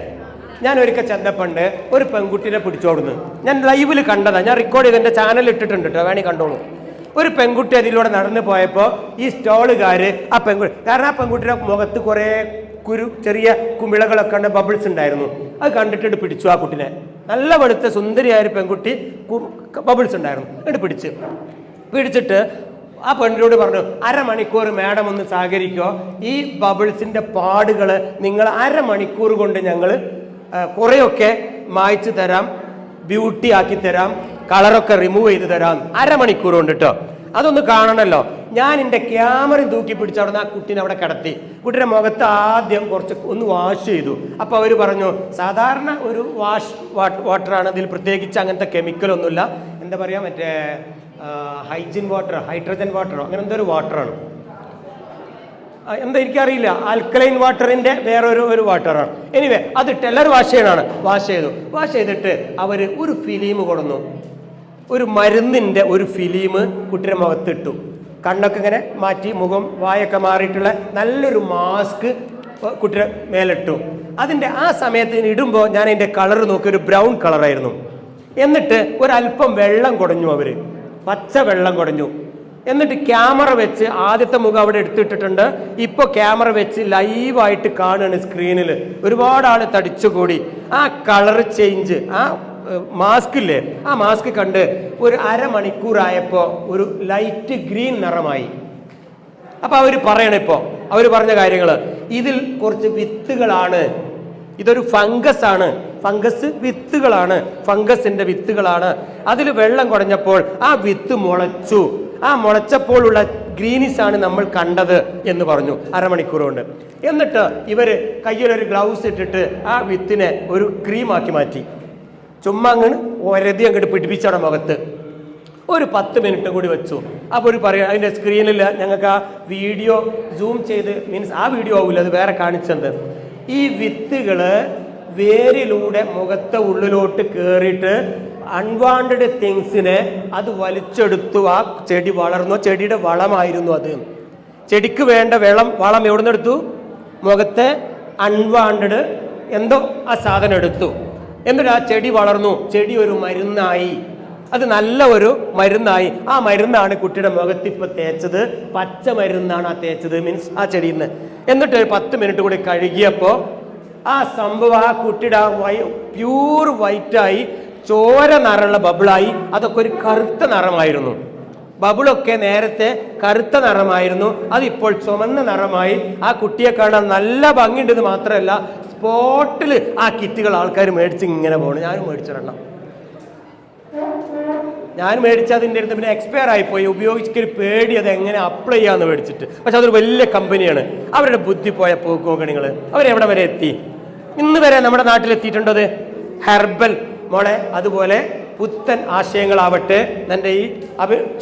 ഞാൻ ഒരിക്കൽ ചെന്നപ്പണ്ട് ഒരു പെൺകുട്ടിനെ പിടിച്ചോടുന്നു. ഞാൻ ലൈവിൽ കണ്ടതാ, ഞാൻ റെക്കോർഡ് ചെയ്ത് എൻ്റെ ചാനലിൽ ഇട്ടിട്ടുണ്ട് കേട്ടോ, വേണേ കണ്ടോളൂ. ഒരു പെൺകുട്ടി അതിലൂടെ നടന്നു പോയപ്പോൾ ഈ സ്റ്റോളുകാര് ആ പെൺകുട്ടി, കാരണം ആ പെൺകുട്ടിയുടെ മുഖത്ത് കുറേ ചെറിയ കുമിളകളൊക്കെ ഉണ്ട്, ബബിൾസ് ഉണ്ടായിരുന്നു. അത് കണ്ടിട്ട് പിടിച്ചു ആ കുട്ടിനെ. നല്ല വെളുത്ത സുന്ദരിയായ ഒരു പെൺകുട്ടി, ബബിൾസ് ഉണ്ടായിരുന്നു. എന്നിട്ട് പിടിച്ചിട്ട് ആ പെണ്ണിനോട് പറഞ്ഞു, അരമണിക്കൂർ മാഡം ഒന്ന് സഹകരിക്കോ, ഈ ബബിൾസിന്റെ പാടുകൾ നിങ്ങൾ അരമണിക്കൂർ കൊണ്ട് ഞങ്ങൾ കുറേയൊക്കെ മായ്ച്ചു തരാം, ബ്യൂട്ടി ആക്കി തരാം, കളറൊക്കെ റിമൂവ് ചെയ്ത് തരാം, അരമണിക്കൂർ കൊണ്ട് കേട്ടോ. അതൊന്ന് കാണണമല്ലോ. ഞാൻ എൻ്റെ ക്യാമറ തൂക്കി പിടിച്ചവിടുന്ന് ആ കുട്ടീനെ അവിടെ കിടത്തി. കുട്ടിയുടെ മുഖത്ത് ആദ്യം കുറച്ച് ഒന്ന് വാഷ് ചെയ്തു. അപ്പോൾ അവർ പറഞ്ഞു, സാധാരണ ഒരു വാട്ടറാണ്, ഇതിൽ പ്രത്യേകിച്ച് അങ്ങനത്തെ കെമിക്കലൊന്നുമില്ല, എന്താ പറയുക, മറ്റേ ഹൈജീൻ വാട്ടർ, ഹൈഡ്രജൻ വാട്ടറോ അങ്ങനെ എന്തോ ഒരു വാട്ടറാണ്, എന്താ എനിക്കറിയില്ല, ആൽക്കലൈൻ വാട്ടറിൻ്റെ വേറൊരു വാട്ടറാണ്. എനിവേ അതിട്ട് എല്ലാവരും വാഷ് ചെയ്തിട്ട് അവർ ഒരു ഫിലിം കൊടുന്നു, ഒരു മരുന്നിൻ്റെ ഒരു ഫിലിം കുട്ടിയുടെ മുഖത്തിട്ടു. കണ്ണൊക്കെ ഇങ്ങനെ മാറ്റി, മുഖം വായൊക്കെ മാറിയിട്ടുള്ള നല്ലൊരു മാസ്ക് കുട്ടിയുടെ മേലിട്ടു. അതിൻ്റെ ആ സമയത്ത് ഇടുമ്പോൾ ഞാൻ അതിൻ്റെ കളർ നോക്കി, ഒരു ബ്രൗൺ കളറായിരുന്നു. എന്നിട്ട് ഒരല്പം വെള്ളം കുടഞ്ഞു, അവർ പച്ച വെള്ളം കുടഞ്ഞു. എന്നിട്ട് ക്യാമറ വെച്ച് ആദ്യത്തെ മുഖം അവിടെ എടുത്തിട്ടിട്ടുണ്ട്. ഇപ്പോൾ ക്യാമറ വെച്ച് ലൈവായിട്ട് കാണുകയാണ് സ്ക്രീനിൽ. ഒരുപാട് ആൾ തടിച്ചുകൂടി. ആ കളർ ചേഞ്ച്, ആ മാസ്കില്ലേ, ആ മാസ്ക് കണ്ട് ഒരു അരമണിക്കൂറായപ്പോൾ ഒരു ലൈറ്റ് ഗ്രീൻ നിറമായി. അപ്പോൾ അവർ പറയണിപ്പോൾ അവർ പറഞ്ഞ കാര്യങ്ങൾ, ഇതിൽ കുറച്ച് വിത്തുകളാണ്, ഇതൊരു ഫംഗസ് ആണ്, ഫംഗസ് വിത്തുകളാണ്, ഫംഗസിന്റെ വിത്തുകളാണ്. അതിൽ വെള്ളം കുടഞ്ഞപ്പോൾ ആ വിത്ത് മുളച്ചു. ആ മുളച്ചപ്പോഴുള്ള ഗ്രീനിഷ് ആണ് നമ്മൾ കണ്ടത് എന്ന് പറഞ്ഞു അരമണിക്കൂർ കൊണ്ട്. എന്നിട്ട് ഇവർ കയ്യിലൊരു ഗ്ലൗസ് ഇട്ടിട്ട് ആ വിത്തിനെ ഒരു ക്രീമാക്കി മാറ്റി. ചുമ്മാ അങ്ങ് ഒരതി അങ്ങോട്ട് പിടിപ്പിച്ചവിടെ മുഖത്ത്. ഒരു 10 മിനിറ്റ് കൂടി വെച്ചു. അപ്പോൾ ഒരു പറയാം, അതിൻ്റെ സ്ക്രീനിൽ ഞങ്ങൾക്ക് ആ വീഡിയോ സൂം ചെയ്ത്, മീൻസ് ആ വീഡിയോ ആവില്ല, അത് വേറെ കാണിച്ചത്. ഈ വിത്തുകൾ വേരിലൂടെ മുഖത്തെ ഉള്ളിലോട്ട് കയറിയിട്ട് അൺവാണ്ടഡ് തിങ്സിനെ അത് വലിച്ചെടുത്തു. ആ ചെടി വളർന്നു, ചെടിയുടെ വളമായിരുന്നു അത്. ചെടിക്ക് വേണ്ട വളം എവിടെ നിന്ന് എടുത്തു? മുഖത്തെ അൺവാണ്ടഡ് എന്തോ ആ സാധനം എടുത്തു. എന്നിട്ട് ആ ചെടി വളർന്നു, ചെടി ഒരു മരുന്നായി, അത് നല്ല ഒരു മരുന്നായി. ആ മരുന്നാണ് കുട്ടിയുടെ മുഖത്തിപ്പോൾ തേച്ചത്, പച്ച മരുന്നാണ് ആ തേച്ചത്, മീൻസ് ആ ചെടിയിൽ നിന്ന്. എന്നിട്ട് ഒരു 10 മിനിറ്റ് കൂടി കഴുകിയപ്പോൾ ആ സംഭവം ആ കുട്ടിയുടെ പ്യൂർ വൈറ്റായി, ചോര നിറമുള്ള ബബിളായി. അതൊക്കെ ഒരു കറുത്ത നിറമായിരുന്നു. ബബിളൊക്കെ നേരത്തെ കറുത്ത നിറമായിരുന്നു, അതിപ്പോൾ ചുമന്ന നിറമായി. ആ കുട്ടിയെ കാണാൻ നല്ല ഭംഗിയുണ്ടെന്ന് മാത്രമല്ല, സ്പോട്ടിൽ ആ കിറ്റുകൾ ആൾക്കാർ മേടിച്ച് ഇങ്ങനെ പോകണം. ഞാനും മേടിച്ചിടണം, ഞാൻ മേടിച്ചതിൻ്റെ അടുത്ത് പിന്നെ എക്സ്പയർ ആയിപ്പോയി. ഉപയോഗിച്ചൊരു പേടി, അത് എങ്ങനെ അപ്ലൈ ചെയ്യാമെന്ന് മേടിച്ചിട്ട്. പക്ഷെ അതൊരു വലിയ കമ്പനിയാണ്. അവരുടെ ബുദ്ധി പോയ പോക്ക് നോക്കുക നിങ്ങൾ. അവരെവിടെ വരെ എത്തി? ഇന്ന് വരെ നമ്മുടെ നാട്ടിലെത്തിയിട്ടുണ്ടോ അത്? ഹെർബൽ മോളെ, അതുപോലെ പുത്തൻ ആശയങ്ങളാവട്ടെ. എൻ്റെ ഈ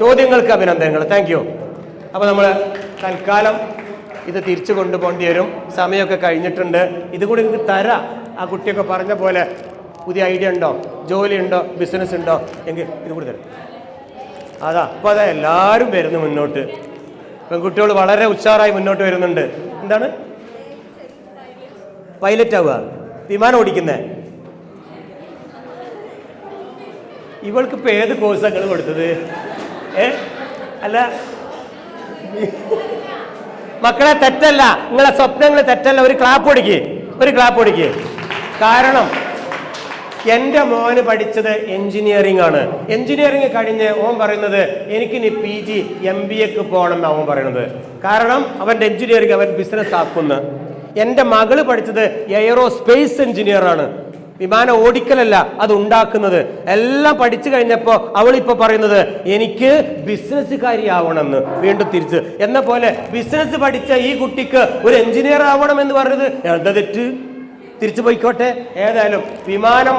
ചോദ്യങ്ങൾക്ക് അഭിനന്ദനങ്ങൾ. Thank you. അപ്പോൾ നമ്മൾ തൽക്കാലം ഇത് തിരിച്ചു കൊണ്ടുപോകേണ്ടി വരും, സമയമൊക്കെ കഴിഞ്ഞിട്ടുണ്ട്. ഇതുകൂടി നിങ്ങൾക്ക് തരാം. ആ കുട്ടിയൊക്കെ പറഞ്ഞ പോലെ പുതിയ ഐഡിയ ഉണ്ടോ, ജോലി ഉണ്ടോ, ബിസിനസ് ഉണ്ടോ എങ്കിൽ ഇത് കൂടി തരും. അതാ അപ്പോൾ അതാ എല്ലാവരും വരുന്നു മുന്നോട്ട്. പെൺകുട്ടികൾ വളരെ ഉഷാറായി മുന്നോട്ട് വരുന്നുണ്ട്. എന്താണ് പൈലറ്റ് ആവുക, വിമാനം ഓടിക്കുന്നത്? ഇവൾക്കിപ്പോൾ ഏത് കോഴ്സാണ് നിങ്ങൾ കൊടുത്തത്? അല്ല മക്കളെ, തെറ്റല്ല, നിങ്ങളെ സ്വപ്നങ്ങൾ തെറ്റല്ല. ഒരു ക്ലാപ്പ് കൊടുക്കുക. കാരണം എൻ്റെ മോന് പഠിച്ചത് എഞ്ചിനീയറിംഗ് ആണ്. എഞ്ചിനീയറിംഗ് കഴിഞ്ഞ് ഓൻ പറയുന്നത് എനിക്കിനി PG MBA പോകണം എന്നാണ് ഓൻ പറയുന്നത്. കാരണം അവൻ്റെ എഞ്ചിനീയറിംഗ് അവൻ ബിസിനസ് ആക്കുന്നു. എൻ്റെ മകള് പഠിച്ചത് എയറോസ്പേസ് എഞ്ചിനീയർ ആണ്. വിമാനം ഓടിക്കലല്ല, അത് ഉണ്ടാക്കുന്നത്. എല്ലാം പഠിച്ചു കഴിഞ്ഞപ്പോൾ അവളിപ്പോ പറയുന്നത് എനിക്ക് ബിസിനസ്സുകാരിയാവണമെന്ന്. വീണ്ടും തിരിച്ച് എന്ന പോലെ ബിസിനസ് പഠിച്ച ഈ കുട്ടിക്ക് ഒരു എഞ്ചിനീയർ ആവണം എന്ന് പറഞ്ഞത് എന്താ തെറ്റ്? തിരിച്ചു പോയിക്കോട്ടെ. ഏതായാലും വിമാനം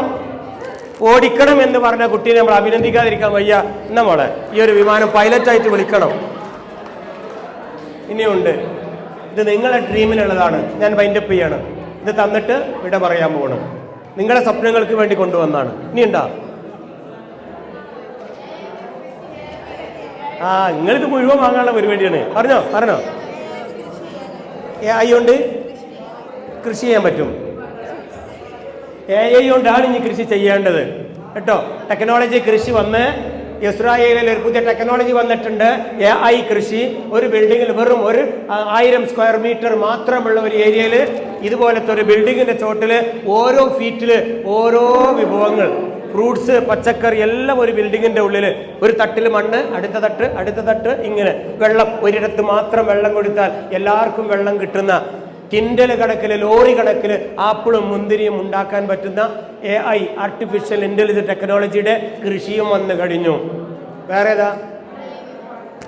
ഓടിക്കണം എന്ന് പറഞ്ഞ കുട്ടീനെ നമ്മൾ അഭിനന്ദിക്കാതിരിക്കാൻ വയ്യ. നമ്മളെ ഈ ഒരു വിമാനം പൈലറ്റായിട്ട് വിളിക്കണം. ഇനിയുണ്ട്, ഇത് നിങ്ങളുടെ ഡ്രീമിലുള്ളതാണ്. ഞാൻ വൈൻഡപ്പ് ചെയ്യാണ്. ഇത് തന്നിട്ട് ഇവിടെ പറയാൻ പോകണം. നിങ്ങളുടെ സ്വപ്നങ്ങൾക്ക് വേണ്ടി കൊണ്ടുവന്നാണ്. ഇനിയുണ്ടോ? നിങ്ങൾക്ക് മുഴുവൻ വാങ്ങാനുള്ള പരിപാടിയാണ്. പറഞ്ഞോ. AI കൊണ്ട് കൃഷി ചെയ്യാൻ പറ്റും. AI കൊണ്ടാണ് ഇനി കൃഷി ചെയ്യേണ്ടത് കേട്ടോ. ടെക്നോളജി കൃഷി വന്ന് ഇസ്രായേലിൽ ഒരു പുതിയ ടെക്നോളജി വന്നിട്ടുണ്ട്. AI കൃഷി. ഒരു ബിൽഡിങ്ങിൽ വെറും 1000 സ്ക്വയർ മീറ്റർ മാത്രമുള്ള ഒരു ഏരിയയിൽ ഇതുപോലത്തെ ഒരു ബിൽഡിങ്ങിന്റെ ചോട്ടില് ഓരോ ഫീറ്റില് ഓരോ വിഭവങ്ങൾ, ഫ്രൂട്ട്സ്, പച്ചക്കറി എല്ലാം ഒരു ബിൽഡിങ്ങിന്റെ ഉള്ളിൽ. ഒരു തട്ടിൽ മണ്ണ്, അടുത്ത തട്ട് ഇങ്ങനെ വെള്ളം. ഒരിടത്ത് മാത്രം വെള്ളം കൊടുത്താൽ എല്ലാവർക്കും വെള്ളം കിട്ടുന്ന, കിൻഡൽ കണക്കില് ലോറി കണക്കില് ആപ്പിളും മുന്തിരിയും ഉണ്ടാക്കാൻ പറ്റുന്ന AI ആർട്ടിഫിഷ്യൽ ഇന്റലിജൻസ് ടെക്നോളജിയുടെ കൃഷിയും വന്നു കഴിഞ്ഞു. വേറെ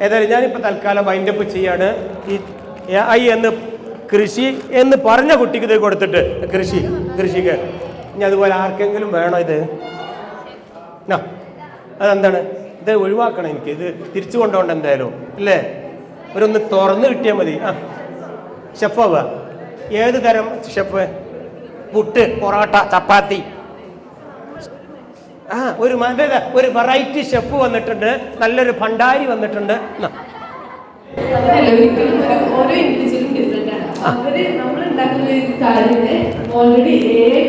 ഏതായാലും ഞാനിപ്പോൾ തൽക്കാലം വൈൻഡപ്പ് ചെയ്യാണ്. ഈ AI എന്ന് കൃഷി എന്ന് പറഞ്ഞ കുട്ടിക്ക് ഇത് കൊടുത്തിട്ട് കൃഷിക്ക് ഇനി അതുപോലെ ആർക്കെങ്കിലും വേണോ ഇത്? അതെന്താണ്? ഇത് ഒഴിവാക്കണം. എനിക്ക് ഇത് തിരിച്ചു കൊണ്ടുപോകണ്ട എന്തായാലും അല്ലേ? ഒന്ന് തുറന്ന് കിട്ടിയാൽ മതി. ഷെഫാവുക. ഏത് തരം ഷെഫ്? പുട്ട്, പൊറോട്ട, ചപ്പാത്തി. ഒരു വെറൈറ്റി ഷെഫ് വന്നിട്ടുണ്ട്. നല്ലൊരു ഭണ്ഡാരി വന്നിട്ടുണ്ട്. ഓരോ ഇൻഡിവിജ്വലും ഡിഫറെന്റ് ആണ്. അവര് നമ്മൾ ഉണ്ടാക്കുന്ന കാര്യത്തെ ഓൾറെഡി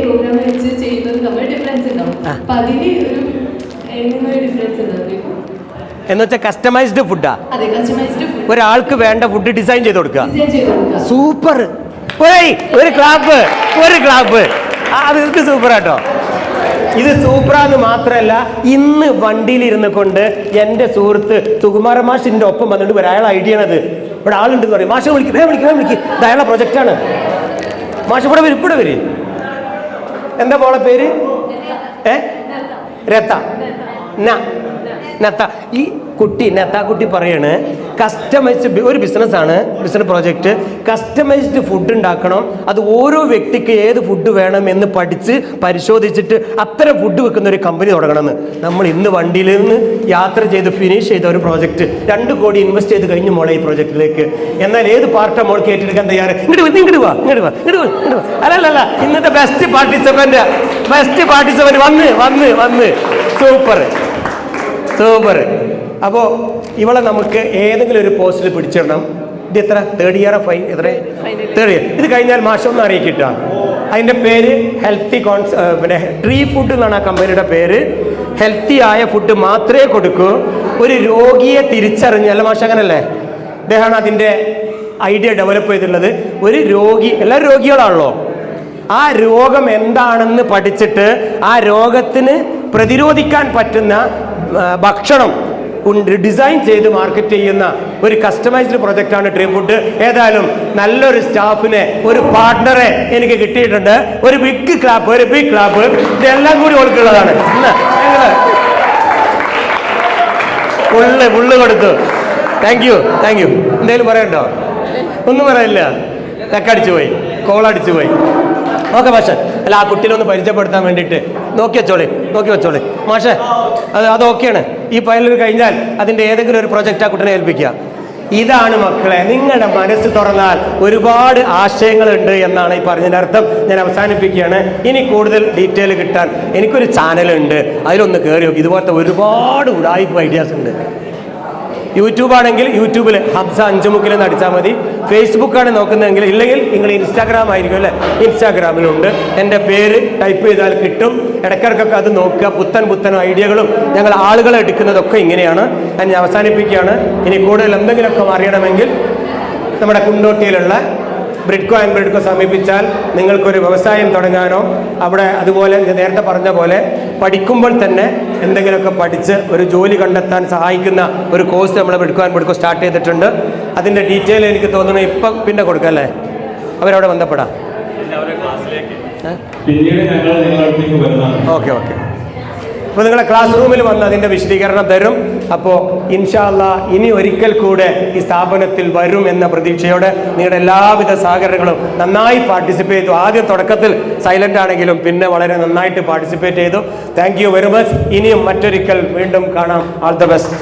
പ്രോഗ്രാം വെച്ച് ചെയ്യുന്നത് നമ്മൾ ഡിഫറൻസ് ഉണ്ടാവും. അപ്പൊ അതിന് ഒരു ഡിഫറൻസ് ഉണ്ടാവും. എന്നുവെച്ചാൽ കസ്റ്റമൈസ്ഡ് ഫുഡാ. അതെ, കസ്റ്റമൈസ്ഡ് ഫുഡ്. ഒരാൾക്ക് വേണ്ട ഫുഡ് ഡിസൈൻ ചെയ്ത് കൊടുക്കുക. സൂപ്പർ. ഒരു ക്ലാപ്പ്. ഇത് സൂപ്പർ ആട്ടോ. ഇത് സൂപ്പറാന്ന് മാത്രമല്ല, ഇന്ന് വണ്ടിയിലിരുന്ന് കൊണ്ട് എൻ്റെ സുഹൃത്ത് സുകുമാര മാഷിന്റെ ഒപ്പം വന്നിട്ട് ഒരാളെ ഐഡിയ ആണത്. ഇവിടെ ആളുണ്ടെന്ന് പറയും. മാഷെ വിളിക്കും. ഇത് അയാളെ പ്രൊജക്റ്റാണ്. മാഷ് ഇവിടെ വരും. എന്താ മോളെ പേര്? രത്ത. ഈ കുട്ടി കുട്ടി പറയാണ് കസ്റ്റമൈസ്ഡ് ഒരു ബിസിനസ്സാണ്, ബിസിനസ് പ്രോജക്റ്റ്. കസ്റ്റമൈസ്ഡ് ഫുഡ് ഉണ്ടാക്കണം. അത് ഓരോ വ്യക്തിക്ക് ഏത് ഫുഡ് വേണം എന്ന് പഠിച്ച് പരിശോധിച്ചിട്ട് അത്തരം ഫുഡ് വെക്കുന്ന ഒരു കമ്പനി തുടങ്ങണമെന്ന്. നമ്മൾ ഇന്ന് വണ്ടിയിൽ നിന്ന് യാത്ര ചെയ്ത് ഫിനിഷ് ചെയ്ത ഒരു പ്രോജക്റ്റ് 2 കോടി ഇൻവെസ്റ്റ് ചെയ്ത് കഴിഞ്ഞു മോളെ ഈ പ്രോജക്റ്റിലേക്ക്. എന്നാൽ ഏത് പാർട്ടാണ് മോൾ ഏറ്റെടുക്കാൻ തയ്യാറ്? ഇങ്ങോട്ട് വാ. അല്ലല്ല, ഇന്നത്തെ ബെസ്റ്റ് പാർട്ടിസിപ്പന്റ് വന്ന് സൂപ്പർ. അപ്പോൾ ഇവളെ നമുക്ക് ഏതെങ്കിലും ഒരു പോസ്റ്റിൽ പിടിച്ചിടണം. ഇത് എത്ര? 3rd ഇയർ ഇത് കഴിഞ്ഞാൽ മാഷം ഒന്ന് അറിയിക്കിട്ട. അതിൻ്റെ പേര് ഹെൽത്തി ട്രീ ഫുഡ് എന്നാണ് ആ കമ്പനിയുടെ പേര്. ഹെൽത്തി ആയ ഫുഡ് മാത്രമേ കൊടുക്കൂ. ഒരു രോഗിയെ തിരിച്ചറിഞ്ഞല്ല മാഷ, അങ്ങനല്ലേ? അദ്ദേഹമാണ് അതിൻ്റെ ഐഡിയ ഡെവലപ്പ് ചെയ്തിട്ടുള്ളത്. ഒരു രോഗി, എല്ലാവരും രോഗികളാണല്ലോ. ആ രോഗം എന്താണെന്ന് പഠിച്ചിട്ട് ആ രോഗത്തിന് പ്രതിരോധിക്കാൻ പറ്റുന്ന ഭക്ഷണം ഡിസൈൻ ചെയ്ത് മാർക്കറ്റ് ചെയ്യുന്ന ഒരു കസ്റ്റമൈസ്ഡ് പ്രൊജക്റ്റാണ് ട്രീ ഫുഡ്. ഏതായാലും നല്ലൊരു സ്റ്റാഫിനെ, ഒരു പാർട്ട്ണറെ എനിക്ക് കിട്ടിയിട്ടുണ്ട്. ഒരു ബിഗ് ക്ലാപ്പ്. ഇതെല്ലാം കൂടി ഓൾക്കുള്ളതാണ്. ഫുള്ള് കൊടുത്തു. Thank you. എന്തെങ്കിലും പറയണ്ടോ? ഒന്നും പറയില്ല. കോളടിച്ചു പോയി. ഓക്കെ മാഷെ. അല്ല, ആ കുട്ടീനെ ഒന്ന് പരിചയപ്പെടുത്താൻ വേണ്ടിയിട്ട് നോക്കി വെച്ചോളി മാഷെ. അത് ഓക്കെയാണ്. ഈ ഫയലിൽ കഴിഞ്ഞാൽ അതിൻ്റെ ഏതെങ്കിലും ഒരു പ്രൊജക്റ്റ് ആ കുട്ടീനെ ഏൽപ്പിക്കുക. ഇതാണ് മക്കളെ, നിങ്ങളുടെ മനസ്സ് തുറന്നാൽ ഒരുപാട് ആശയങ്ങളുണ്ട് എന്നാണ് ഈ പറഞ്ഞതിൻ്റെ അർത്ഥം. ഞാൻ അവസാനിപ്പിക്കുകയാണ്. ഇനി കൂടുതൽ ഡീറ്റെയിൽ കിട്ടാൻ എനിക്കൊരു ചാനലുണ്ട്, അതിലൊന്ന് കയറി നോക്കി. ഇതുപോലത്തെ ഒരുപാട് ഉടായിപ്പ് ഐഡിയാസ് ഉണ്ട്. യൂട്യൂബ് ആണെങ്കിൽ യൂട്യൂബിൽ ഹബ്സ അഞ്ചുമുക്കിൽ നിന്ന് അടിച്ചാൽ മതി. ഫേസ്ബുക്കാണ് നോക്കുന്നതെങ്കിൽ, ഇല്ലെങ്കിൽ നിങ്ങൾ ഇൻസ്റ്റാഗ്രാം ആയിരിക്കും അല്ലേ? ഇൻസ്റ്റാഗ്രാമിലുണ്ട്. എൻ്റെ പേര് ടൈപ്പ് ചെയ്താൽ കിട്ടും. ഇടയ്ക്കിടയ്ക്കൊക്കെ അത് നോക്കുക. പുത്തൻ ഐഡിയകളും ഞങ്ങൾ ആളുകളെ എടുക്കുന്നതൊക്കെ ഇങ്ങനെയാണ്. ഞാൻ അവസാനിപ്പിക്കുകയാണ്. ഇനി കൂടുതൽ എന്തെങ്കിലുമൊക്കെ അറിയണമെങ്കിൽ നമ്മുടെ കുണ്ടോട്ടിയിലുള്ള ബ്രിഡ്കോ ആൻഡ് ബ്രിഡ്കോ സമീപിച്ചാൽ നിങ്ങൾക്കൊരു വ്യവസായം തുടങ്ങാനോ അവിടെ അതുപോലെ ഞാൻ നേരത്തെ പറഞ്ഞ പോലെ പഠിക്കുമ്പോൾ തന്നെ എന്തെങ്കിലുമൊക്കെ പഠിച്ച് ഒരു ജോലി കണ്ടെത്താൻ സഹായിക്കുന്ന ഒരു കോഴ്സ് നമ്മൾ ബ്രിഡ്കോ ആൻഡ് ബ്രിഡ്കോ സ്റ്റാർട്ട് ചെയ്തിട്ടുണ്ട്. അതിൻ്റെ ഡീറ്റെയിൽ എനിക്ക് തോന്നുന്നു ഇപ്പം പിന്നെ കൊടുക്കാം അല്ലേ, അവരവിടെ ബന്ധപ്പെടാം. Okay okay. അപ്പോൾ നിങ്ങളെ ക്ലാസ് റൂമിൽ വന്ന് അതിൻ്റെ വിശദീകരണം തരും. അപ്പോൾ ഇൻഷാ അല്ലാഹ് ഇനി ഒരിക്കൽ കൂടെ ഈ സ്ഥാപനത്തിൽ വരും എന്ന പ്രതീക്ഷയോടെ നിങ്ങളുടെ എല്ലാവിധ സഹകരണങ്ങളും നന്നായി പാർട്ടിസിപ്പേറ്റ് ചെയ്തു. ആദ്യം തുടക്കത്തിൽ സൈലൻ്റ് ആണെങ്കിലും പിന്നെ വളരെ നന്നായിട്ട് പാർട്ടിസിപ്പേറ്റ് ചെയ്തു. Thank you very much. ഇനിയും മറ്റൊരിക്കൽ വീണ്ടും കാണാം. All the best.